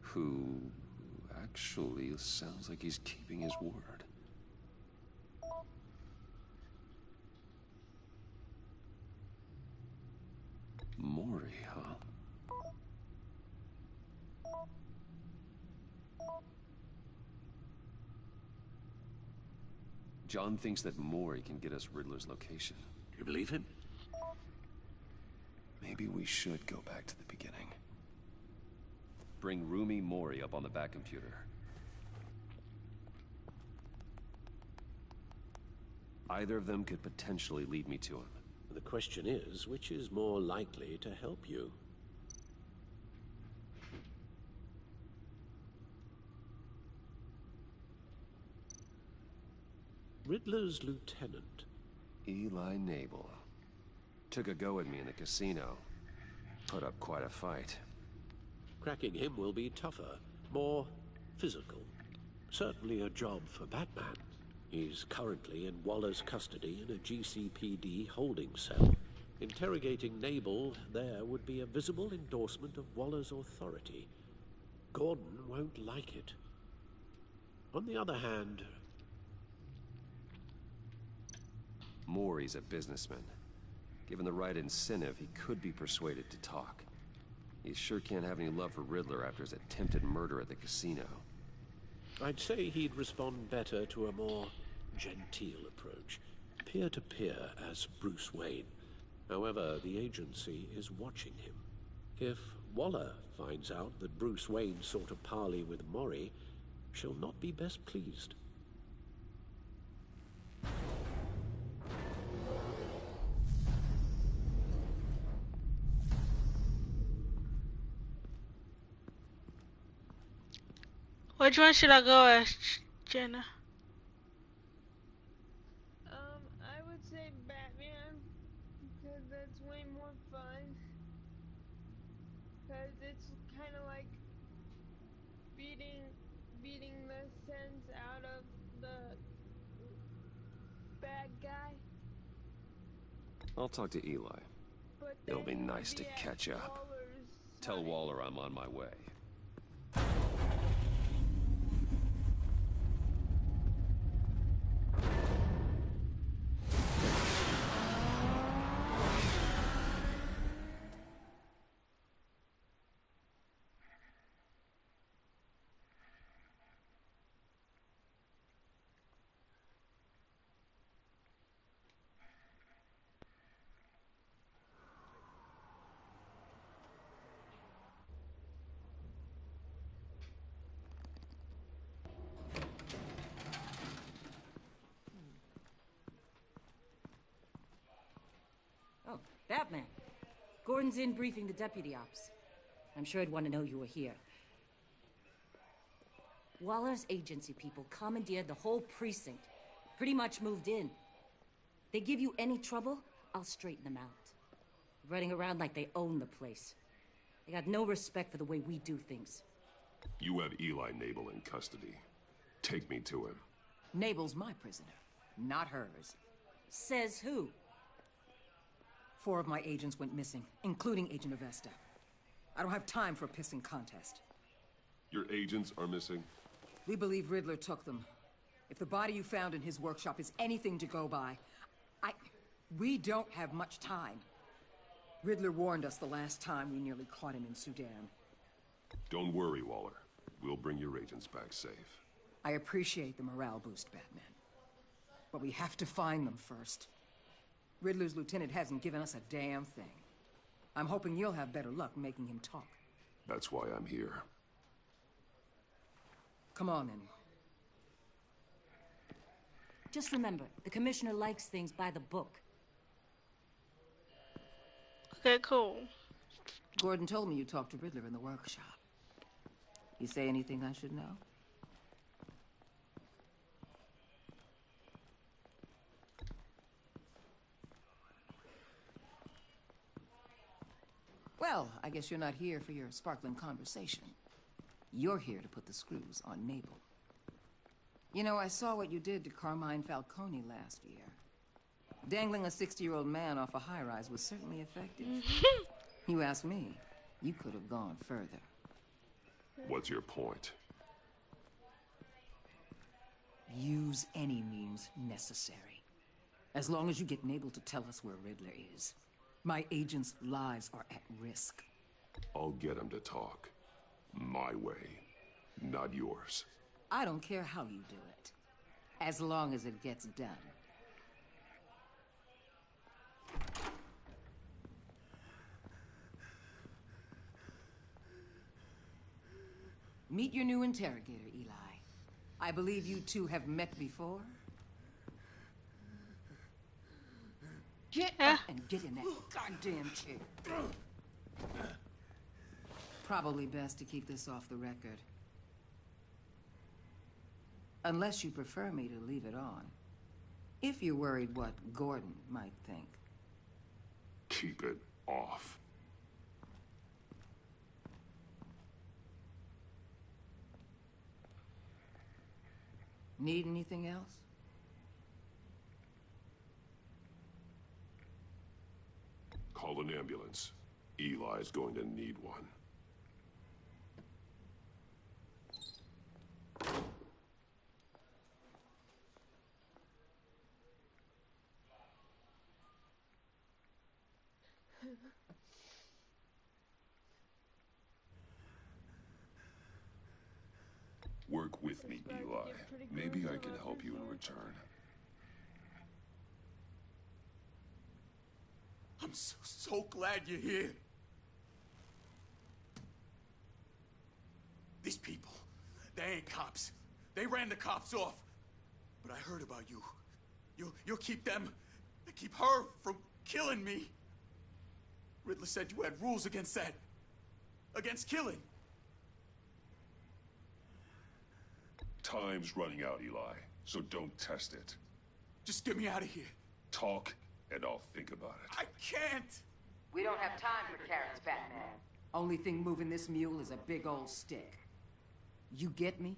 Who actually sounds like he's keeping his word. Maury, huh? John thinks that Maury can get us Riddler's location. Do you believe him? Maybe we should go back to the beginning. Bring Rumi Mori up on the back computer. Either of them could potentially lead me to him. The question is, which is more likely to help you? Riddler's lieutenant. Eli Nabel. Took a go at me in the casino. Put up quite a fight. Cracking him will be tougher, more physical. Certainly a job for Batman. He's currently in Waller's custody in a GCPD holding cell. Interrogating Nabel there would be a visible endorsement of Waller's authority. Gordon won't like it. On the other hand... Maury's a businessman. Given the right incentive, he could be persuaded to talk. He sure can't have any love for Riddler after his attempted murder at the casino. I'd say he'd respond better to a more genteel approach, peer-to-peer as Bruce Wayne. However, the agency is watching him. If Waller finds out that Bruce Wayne sought a parley with Mori, she'll not be best pleased. Which one should I go as, Jenna? I would say Batman, because that's way more fun. Because it's kind of like beating the sense out of the bad guy. I'll talk to Eli. But It'll be nice to catch up. Tell Waller I'm on my way. Oh, Batman. Gordon's in briefing the deputy ops. I'm sure I'd want to know you were here. Waller's agency people commandeered the whole precinct. Pretty much moved in. They give you any trouble, I'll straighten them out. Running around like they own the place. They got no respect for the way we do things. You have Eli Nabel in custody. Take me to him. Nabel's my prisoner, not hers. Says who? 4 of my agents went missing, including Agent Avesta. I don't have time for a pissing contest. Your agents are missing? We believe Riddler took them. If the body you found in his workshop is anything to go by, we don't have much time. Riddler warned us the last time we nearly caught him in Sudan. Don't worry, Waller. We'll bring your agents back safe. I appreciate the morale boost, Batman. But we have to find them first. Riddler's lieutenant hasn't given us a damn thing. I'm hoping you'll have better luck making him talk. That's why I'm here. Come on, then. Just remember, the commissioner likes things by the book. Okay, cool. Gordon told me you talked to Riddler in the workshop. You say anything I should know? Well, I guess you're not here for your sparkling conversation. You're here to put the screws on Mabel. You know, I saw what you did to Carmine Falcone last year. Dangling a 60-year-old man off a high-rise was certainly effective. You ask me, you could have gone further. What's your point? Use any means necessary. As long as you get Mabel to tell us where Riddler is. My agents' lives are at risk. I'll get him to talk. My way, not yours. I don't care how you do it, as long as it gets done. Meet your new interrogator, Eli. I believe you two have met before? Get up and get in that goddamn chair. Probably best to keep this off the record. Unless you prefer me to leave it on. If you're worried what Gordon might think. Keep it off. Need anything else? Call an ambulance. Eli's going to need one. Work with me, Eli. Maybe I can help you in return. I'm so glad you're here. These people, they ain't cops. They ran the cops off. But I heard about you. You'll keep them, keep her from killing me. Riddler said you had rules against that. Against killing. Time's running out, Eli, so don't test it. Just get me out of here. Talk, and I'll think about it. I can't! We don't have time for carrots, Batman. Only thing moving this mule is a big old stick. You get me?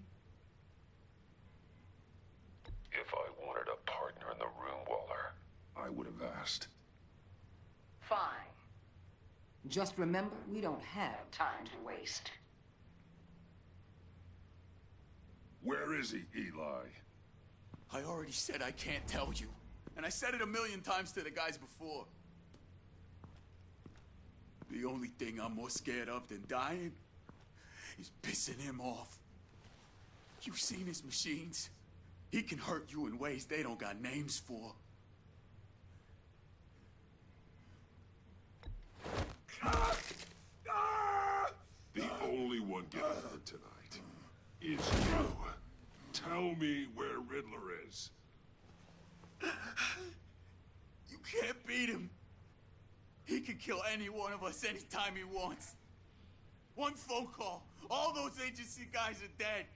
If I wanted a partner in the room, Waller, I would have asked. Fine. Just remember, we don't have time to waste. Where is he, Eli? I already said I can't tell you. And I said it 1,000,000 times to the guys before. The only thing I'm more scared of than dying is pissing him off. You've seen his machines. He can hurt you in ways they don't got names for. The only one getting hurt tonight is you. Tell me where Riddler is. You can't beat him. He can kill any one of us anytime he wants. One phone call, all those agency guys are dead.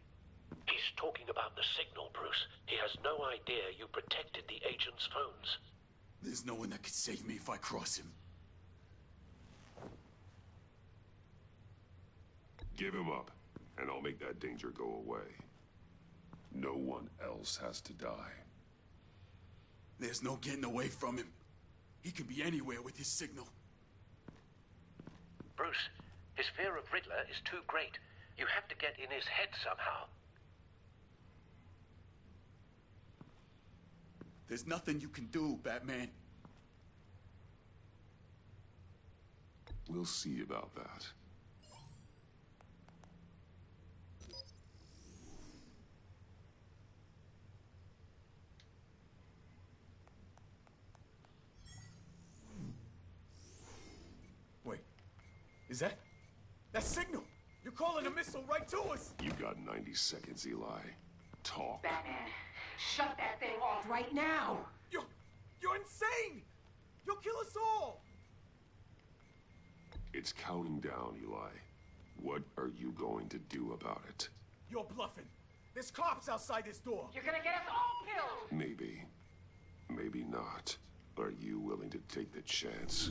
He's talking about the signal, Bruce. He has no idea you protected the agent's phones. There's no one that can save me if I cross him. Give him up, and I'll make that danger go away. No one else has to die. There's no getting away from him. He can be anywhere with his signal. Bruce, his fear of Riddler is too great. You have to get in his head somehow. There's nothing you can do, Batman. We'll see about that. Wait, is that signal? You're calling a missile right to us! You got 90 seconds, Eli. Talk. Batman, shut that thing off right now! You're insane! You'll kill us all! It's counting down, Eli. What are you going to do about it? You're bluffing. There's cops outside this door. You're gonna get us all killed! Maybe. Maybe not. Are you willing to take the chance?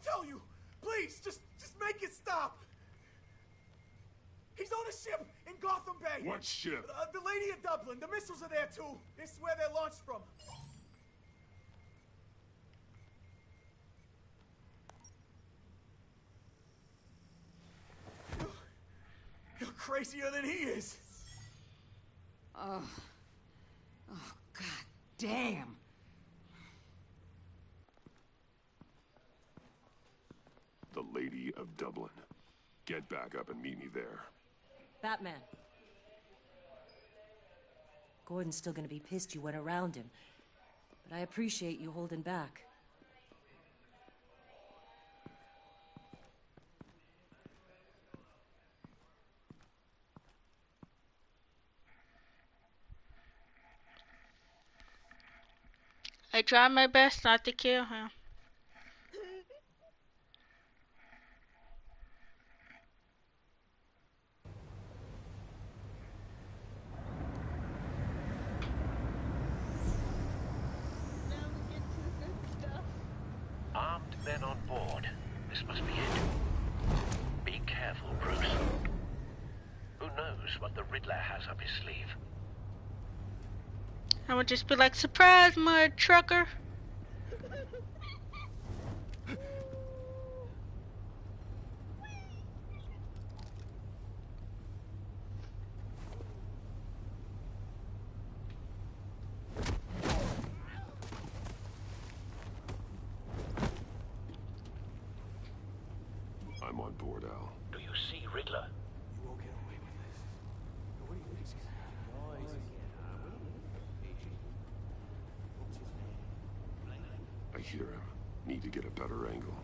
tell you! Please, just make it stop! He's on a ship in Gotham Bay! What ship? The Lady of Dublin. The missiles are there, too. This is where they're launched from. You're crazier than he is. Oh, God damn. The Lady of Dublin. Get back up and meet me there. Batman. Gordon's still gonna be pissed you went around him. But I appreciate you holding back. I tried my best not to kill him. Armed men on board. This must be it. Be careful, Bruce. Who knows what the Riddler has up his sleeve? I would just be like, surprise, mud trucker. I'm on board, Al. Do you see Riddler? You won't get away with this. Nobody thinks he's I hear him. Need to get a better angle.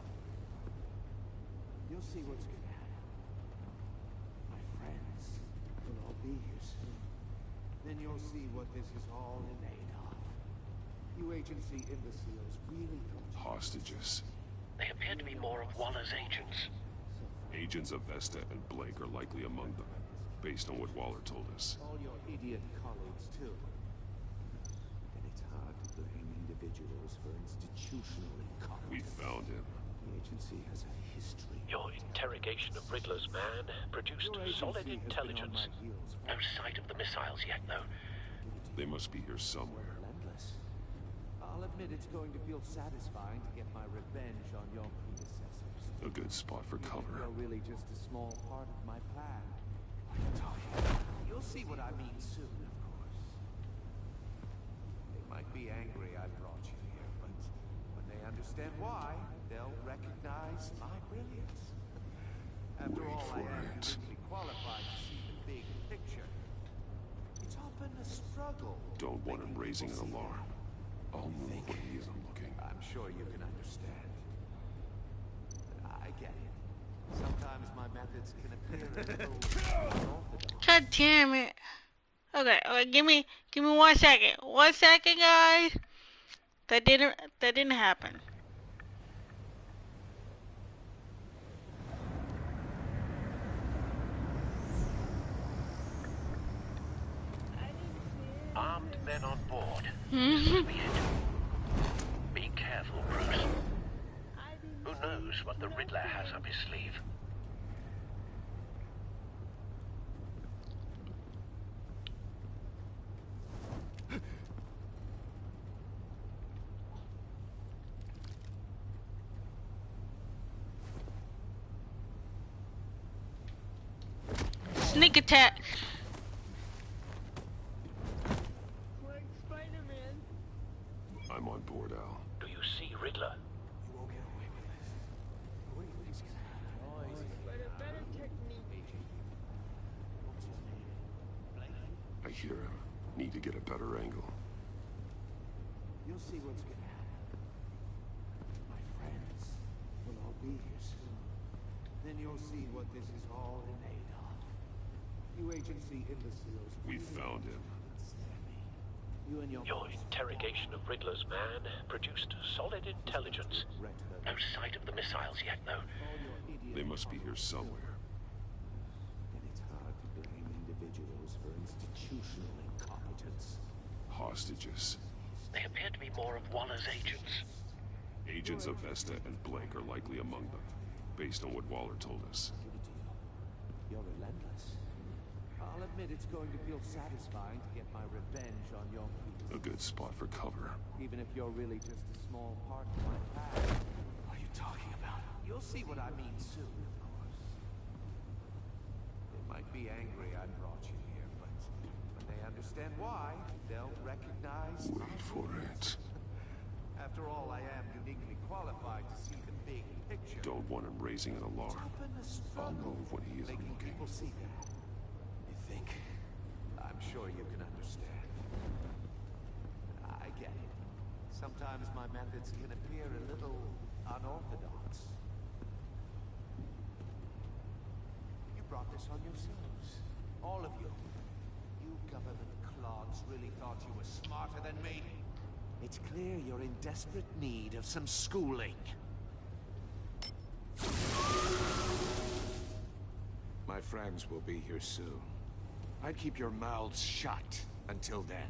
You'll see what's gonna happen. My friends will all be here soon. Then you'll see what this is all in aid of. You agency imbeciles really thought Hostages. They appear to be more of Waller's agents. Agents of Vesta and Blake are likely among them, based on what Waller told us. all your idiot colleagues too. And it's hard to blame individuals for institutional incompetence. We found him. The agency has a history. Your interrogation of Riddler's man produced solid intelligence. No sight of the missiles yet, though. They must be here somewhere. Relentless. I'll admit it's going to feel satisfying to get my revenge on your predecessors. A good spot for cover. You're really just a small part of my plan. What are you talking about? You'll see what I mean soon, of course. They might be angry I brought you here, but when they understand why, they'll recognize my brilliance. After all, I am uniquely qualified to see the big picture. It's often a struggle. Don't want him raising an alarm. I'll move when he isn't looking. I'm sure you can understand. But I get it. Sometimes my methods can appear a little unorthodox. God damn it. Okay, give me 1 second. 1 second, guys. That didn't happen. Armed men on board. This must be it. Be careful, Bruce. Who knows what the Riddler has up his sleeve? Sneak attack. Like Spider-Man. I'm on board, Al. Do you see Riddler? You won't get away with this. Nobody thinks he's But a better technique. I hear him. Need to get a better angle. You'll see what's gonna happen. My friends will all be here soon. Then you'll see what this is all in aid of. You agency imbeciles. We found him. You and your interrogation of Riddler's man produced solid intelligence. No sight of the missiles yet, though. They must be here somewhere. And it's hard to blame individuals for institutional incompetence. Hostages. They appear to be more of Waller's agents. Agents of Vesta and Blank are likely among them, based on what Waller told us. You're relentless. I'll admit it's going to feel satisfying to get my revenge on your people. A good spot for cover. Even if you're really just a small part of my past. What are you talking about? You'll see what I mean soon, of course. They might be angry I brought you here, but when they understand why, they'll recognize... Wait for it. After all, I am uniquely qualified to see the big picture. Don't want him raising an alarm. I'll move when he isn't looking. People see that. You think? I'm sure you can understand. I get it. Sometimes my methods can appear a little unorthodox. You brought this on yourselves. All of you. You government clods really thought you were smarter than me. It's clear you're in desperate need of some schooling. My friends will be here soon. I'd keep your mouths shut until then.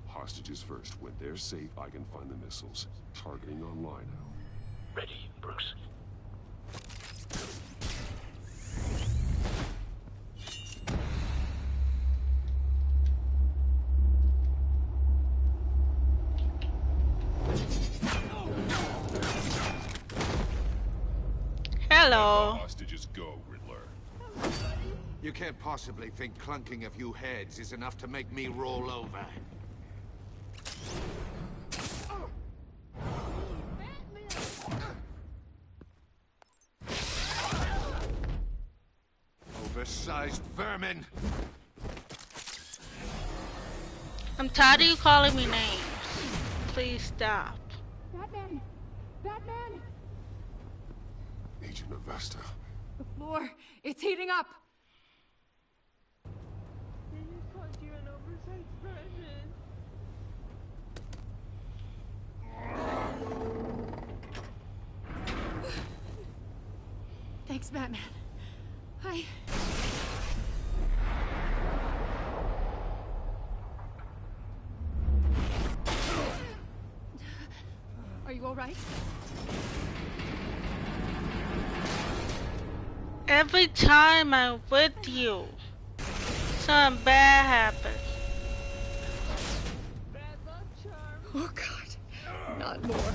Hostages first. When they're safe, I can find the missiles. Targeting online now. Ready, Bruce. Hello. Let the hostages go, Riddler. You can't possibly think clunking a few heads is enough to make me roll over. Oversized vermin! I'm tired of you calling me names. Please stop. Batman! Batman! Agent of Vesta. The floor, it's heating up. They just called you an oversized version. Thanks, Batman. Are you all right? Every time I'm with you, something bad happens. Oh God, not more.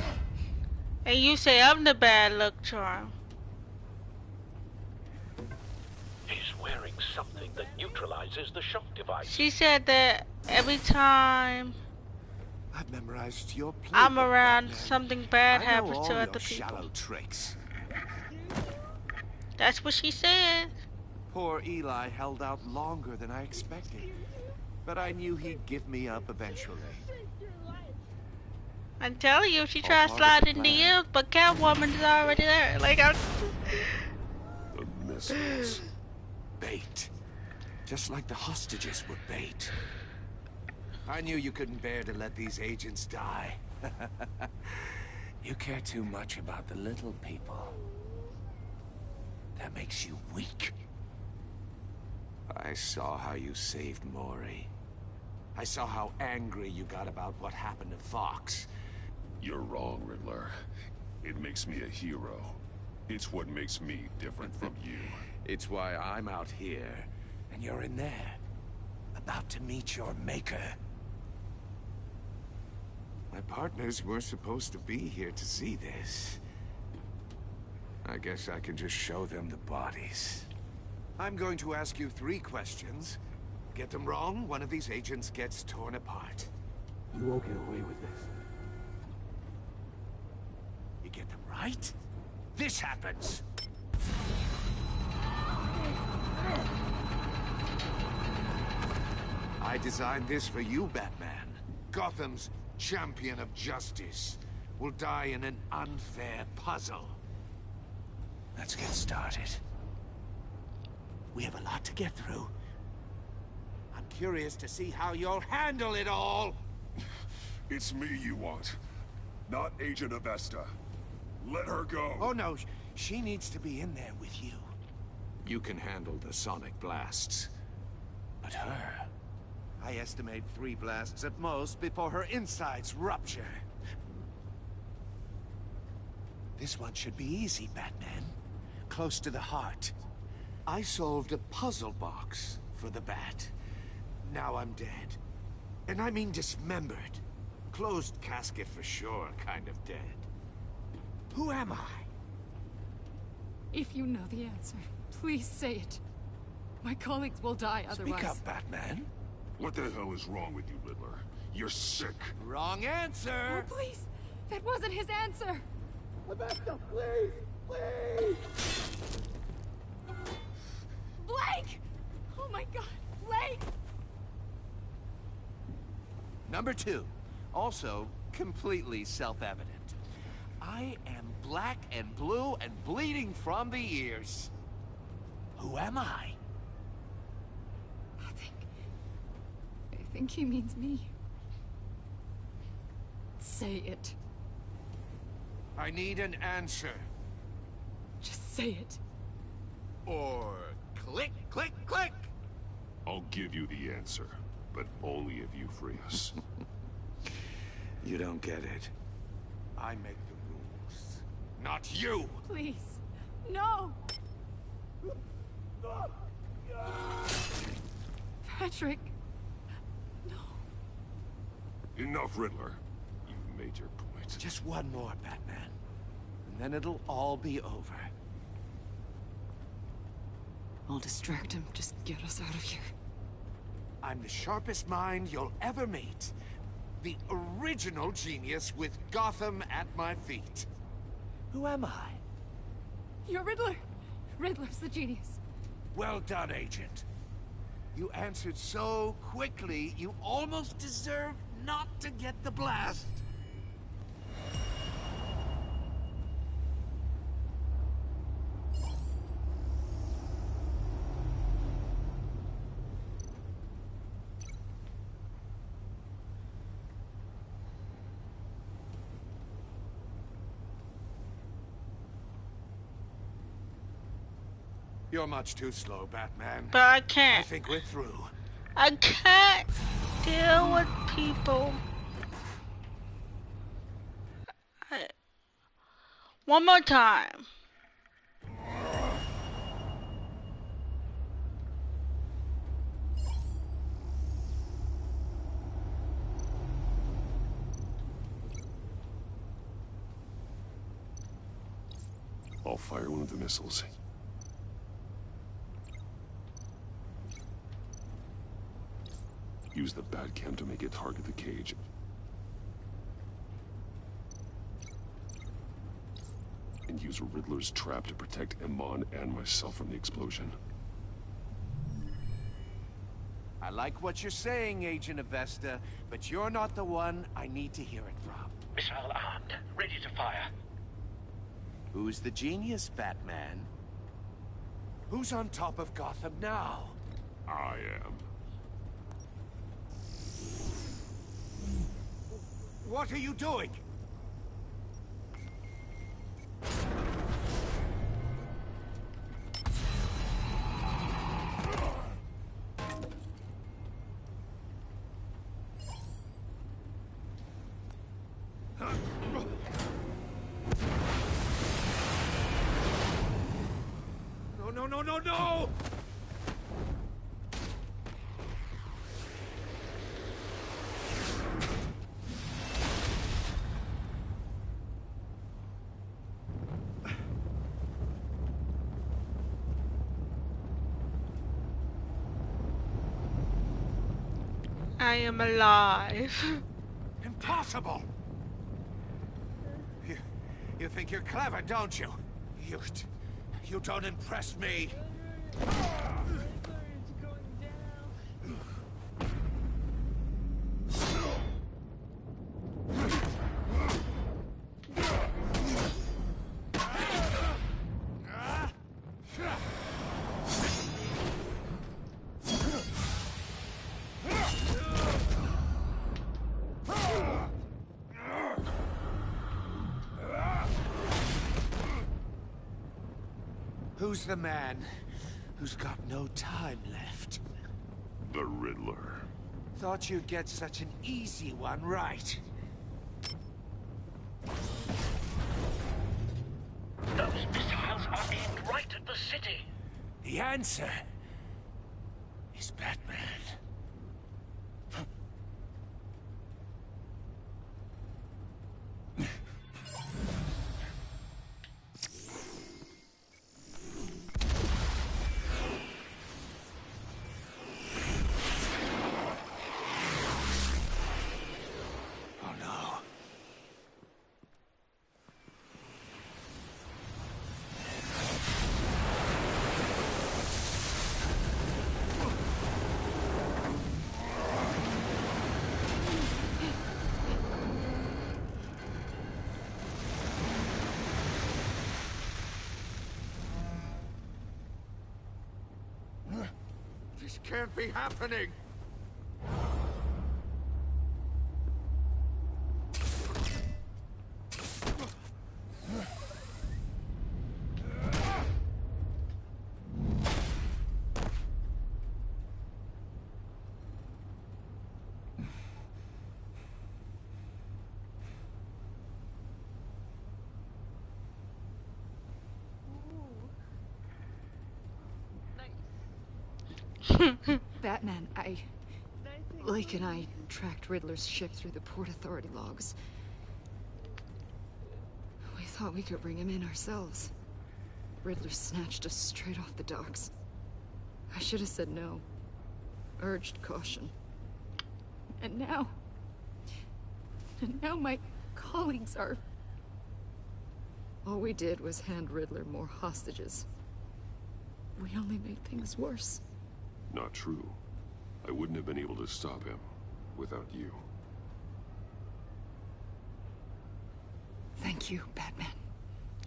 And you say I'm the bad luck charm. He's wearing something that neutralizes the shock device. She said that every time I've memorized your playbook, I'm around, Batman. something bad I know happens all to your other people. shallow tricks. That's what she said. Poor Eli held out longer than I expected. But I knew he'd give me up eventually. I'm telling you, she All tried to part of slide the into plan. you, but Catwoman is already there. Like, I'm... The missiles. Bait. Just like the hostages were bait. I knew you couldn't bear to let these agents die. You care too much about the little people. That makes you weak. I saw how you saved Maury. I saw how angry you got about what happened to Fox. You're wrong, Riddler. It makes me a hero. It's what makes me different from you. It's why I'm out here, and you're in there. About to meet your maker. My partners were supposed to be here to see this. I guess I can just show them the bodies. I'm going to ask you 3 questions. Get them wrong, one of these agents gets torn apart. You won't get away with this. You get them right, this happens. I designed this for you, Batman. Gotham's champion of justice will die in an unfair puzzle. Let's get started. We have a lot to get through. I'm curious to see how you'll handle it all. It's me you want, not Agent of Vesta. Let her go. Oh no, she needs to be in there with you. You can handle the sonic blasts. But her... I estimate 3 blasts at most before her insides rupture. This one should be easy, Batman. Close to the heart. I solved a puzzle box for the Bat. Now I'm dead. And I mean dismembered. Closed casket for sure, kind of dead. Who am I? If you know the answer, please say it. My colleagues will die otherwise. Speak up, Batman. What the hell is wrong with you, Riddler? You're sick. Wrong answer! Oh, please! That wasn't his answer! Rebecca, please! Please! Blake! Oh my god, Blake! Number 2. Also, completely self-evident. I am black and blue and bleeding from the ears. Who am I? I think he means me. Say it. I need an answer. Just say it. Or click, click, click! I'll give you the answer, but only if you free us. You don't get it. I make the rules, not you! Please, no! Patrick, no. Enough, Riddler. You've made your point. Just one more, Batman. And then it'll all be over. I'll distract him. Just get us out of here. I'm the sharpest mind you'll ever meet. The original genius with Gotham at my feet. Who am I? You're Riddler. Riddler's the genius. Well done, Agent. You answered so quickly, you almost deserve not to get the blast. You're much too slow, Batman. But I can't. I think we're through. I can't deal with people. One more time. I'll fire one of the missiles. Use the Batcam to make it target the cage. And use Riddler's trap to protect Iman and myself from the explosion. I like what you're saying, Agent Avesta, but you're not the one I need to hear it from. Missile armed, ready to fire. Who's the genius, Batman? Who's on top of Gotham now? I am. What are you doing? No, no, no, no, no! I am alive. Impossible! You think you're clever, don't you? You don't impress me. Who's the man who's got no time left? The Riddler. Thought you'd get such an easy one right. Those missiles are aimed right at the city. The answer is Batman. This can't be happening! Batman, Lake and I tracked Riddler's ship through the Port Authority logs. We thought we could bring him in ourselves. Riddler snatched us straight off the docks. I should have said no. Urged caution. And now my colleagues are... All we did was hand Riddler more hostages. We only made things worse. Not true. I wouldn't have been able to stop him without you. Thank you, Batman.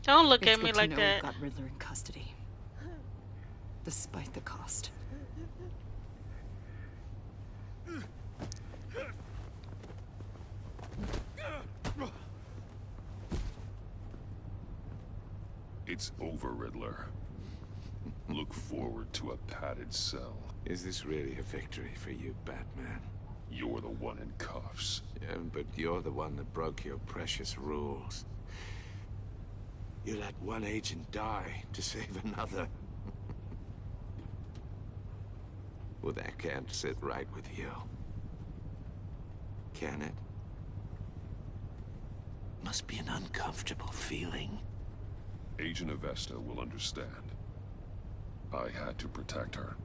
Don't look It's at me good like to know that. we've got Riddler in custody. Despite the cost. It's over, Riddler. Look forward to a padded cell. Is this really a victory for you, Batman? You're the one in cuffs. Yeah, but you're the one that broke your precious rules. You let one agent die to save another. Well, that can't sit right with you. Can it? Must be an uncomfortable feeling. Agent Avesta will understand. I had to protect her.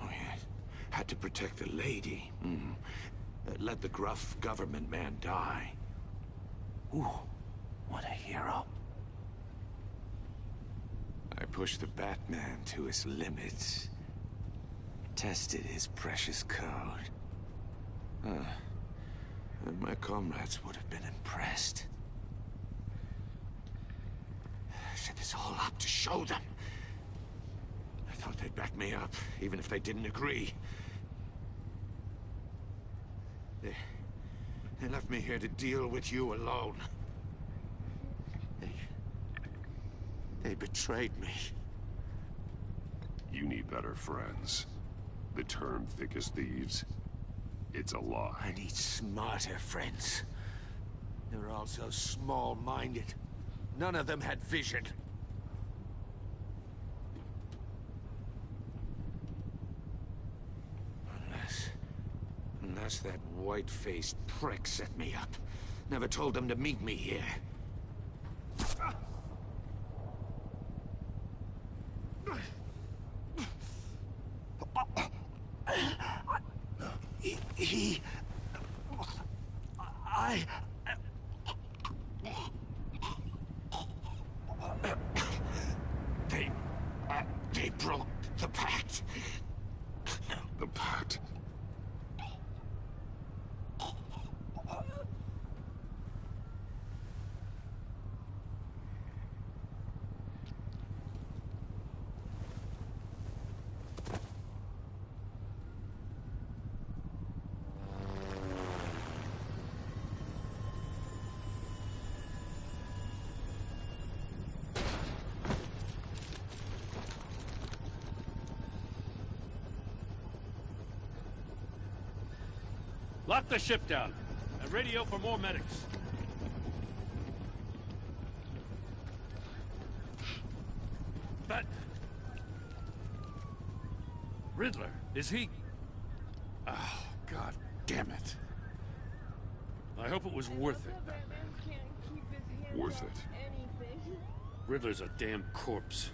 Oh, yes. Had to protect the lady. Let the gruff government man die. Ooh, what a hero. I pushed the Batman to his limits. Tested his precious code. And my comrades would have been impressed. I set this all up to show them. I thought they'd back me up, even if they didn't agree. They left me here to deal with you alone. They betrayed me. You need better friends. The term thick as thieves, it's a lie. I need smarter friends. They were all so small-minded. None of them had vision. Unless that white-faced prick set me up. Never told them to meet me here. They broke the pact. The pact? Lock the ship down, and radio for more medics. Riddler, is he... Oh, god damn it. I hope it was worth it, Batman. Worth it. Riddler's a damn corpse.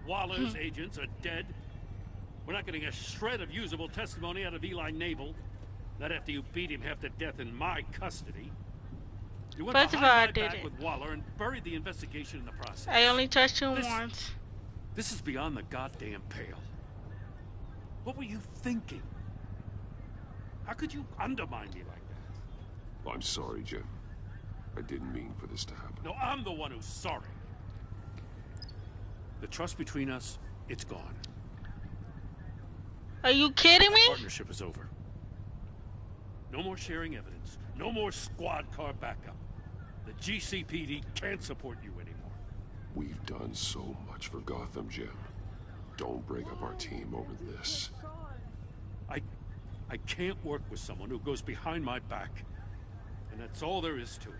Waller's agents are dead. We're not getting a shred of usable testimony out of Eli Nabel. Not after you beat him half to death in my custody. You went First of all, I behind my back didn't. with Waller and buried the investigation in the process. I only touched him once. This is beyond the goddamn pale. What were you thinking? How could you undermine me like that? I'm sorry, Jim. I didn't mean for this to happen. No, I'm the one who's sorry. The trust between us, it's gone. Are you kidding me? Our partnership is over. No more sharing evidence. No more squad car backup. The GCPD can't support you anymore. We've done so much for Gotham, Jim. Don't break up our team over this. I can't work with someone who goes behind my back. And that's all there is to it.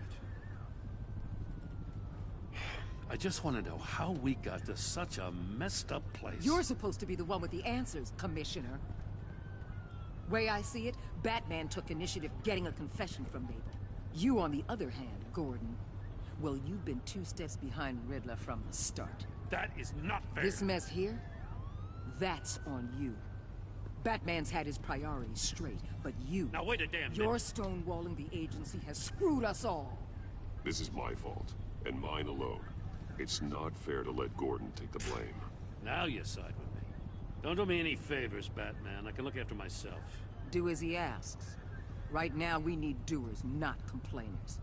I just want to know how we got to such a messed up place. You're supposed to be the one with the answers, Commissioner. Way I see it, Batman took initiative getting a confession from Nabel. You, on the other hand, Gordon, well, you've been 2 steps behind Riddler from the start. That is not fair. This mess here, that's on you. Batman's had his priorities straight, but you... Now wait a damn minute. Your stonewalling the agency has screwed us all. This is my fault, and mine alone. It's not fair to let Gordon take the blame. Now you side with me. Don't do me any favors, Batman. I can look after myself. Do as he asks. Right now, we need doers, not complainers.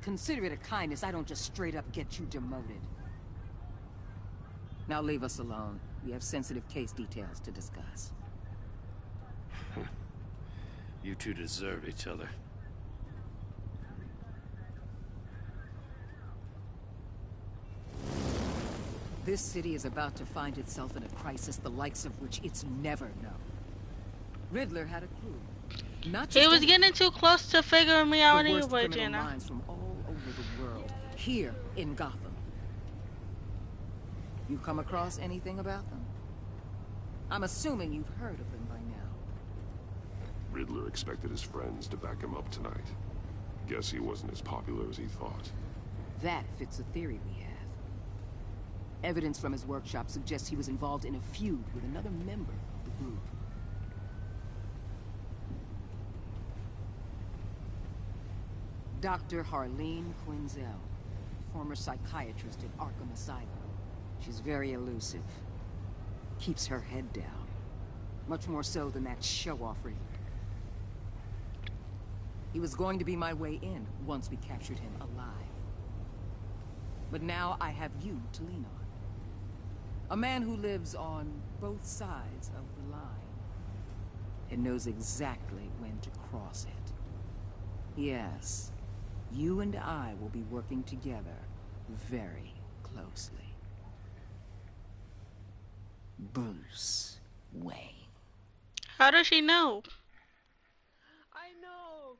Consider it a kindness I don't just straight up get you demoted. Now leave us alone. We have sensitive case details to discuss. You two deserve each other. This city is about to find itself in a crisis the likes of which it's never known. Riddler had a clue. Not just He was getting too close to figuring me out anyway, criminal Jenna. minds from all over the world, here in Gotham. You come across anything about them? I'm assuming you've heard of them by now. Riddler expected his friends to back him up tonight. Guess he wasn't as popular as he thought. That fits a theory we have. Evidence from his workshop suggests he was involved in a feud with another member of the group. Dr. Harleen Quinzel, former psychiatrist at Arkham Asylum. She's very elusive. Keeps her head down. Much more so than that show-off Riddler. He was going to be my way in once we captured him alive. But now I have you to lean on. A man who lives on both sides of the line and knows exactly when to cross it. Yes, you and I will be working together very closely. Bruce Wayne. How does she know? I know.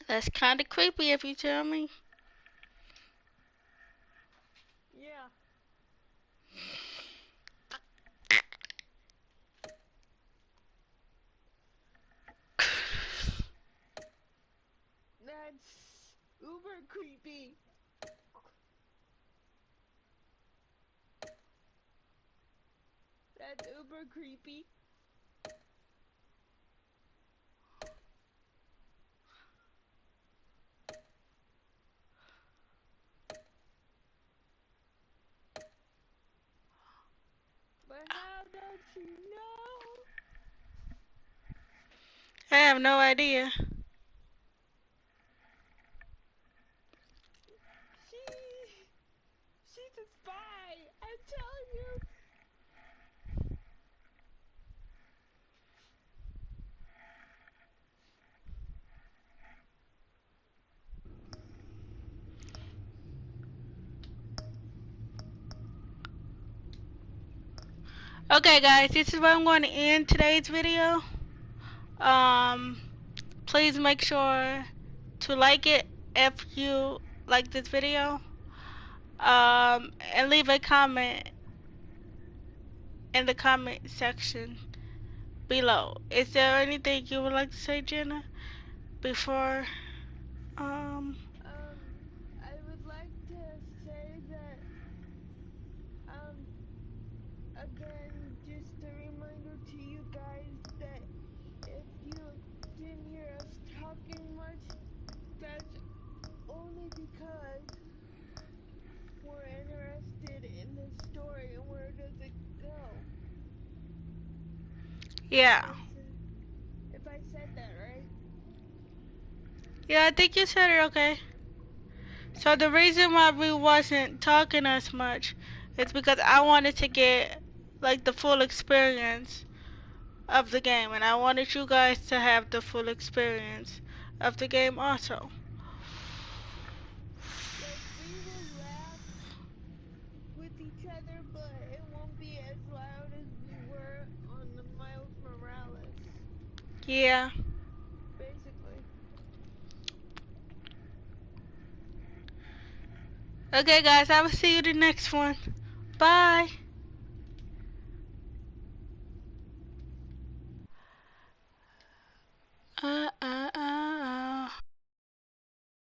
That's kind of creepy if you tell me. Yeah. That's uber creepy. That's uber creepy. But how does she know? I have no idea. She's a spy. I'm telling you. Okay, guys, this is where I'm going to end today's video. Please make sure to like it if you like this video. And leave a comment in the comment section below. Is there anything you would like to say, Jenna, before I would like to say that, again, just a reminder to you guys that if you didn't hear us talking much, that's only because we're interested in the story and where does it go. yeah. If I said that right. Yeah, I think you said it okay. So the reason why we wasn't talking as much is because I wanted to get like the full experience of the game, and I wanted you guys to have the full experience of the game also. Like, we will laugh with each other, but it won't be as loud as we were on the Miles Morales. Yeah. Basically. Okay, guys, I will see you in the next one. Bye.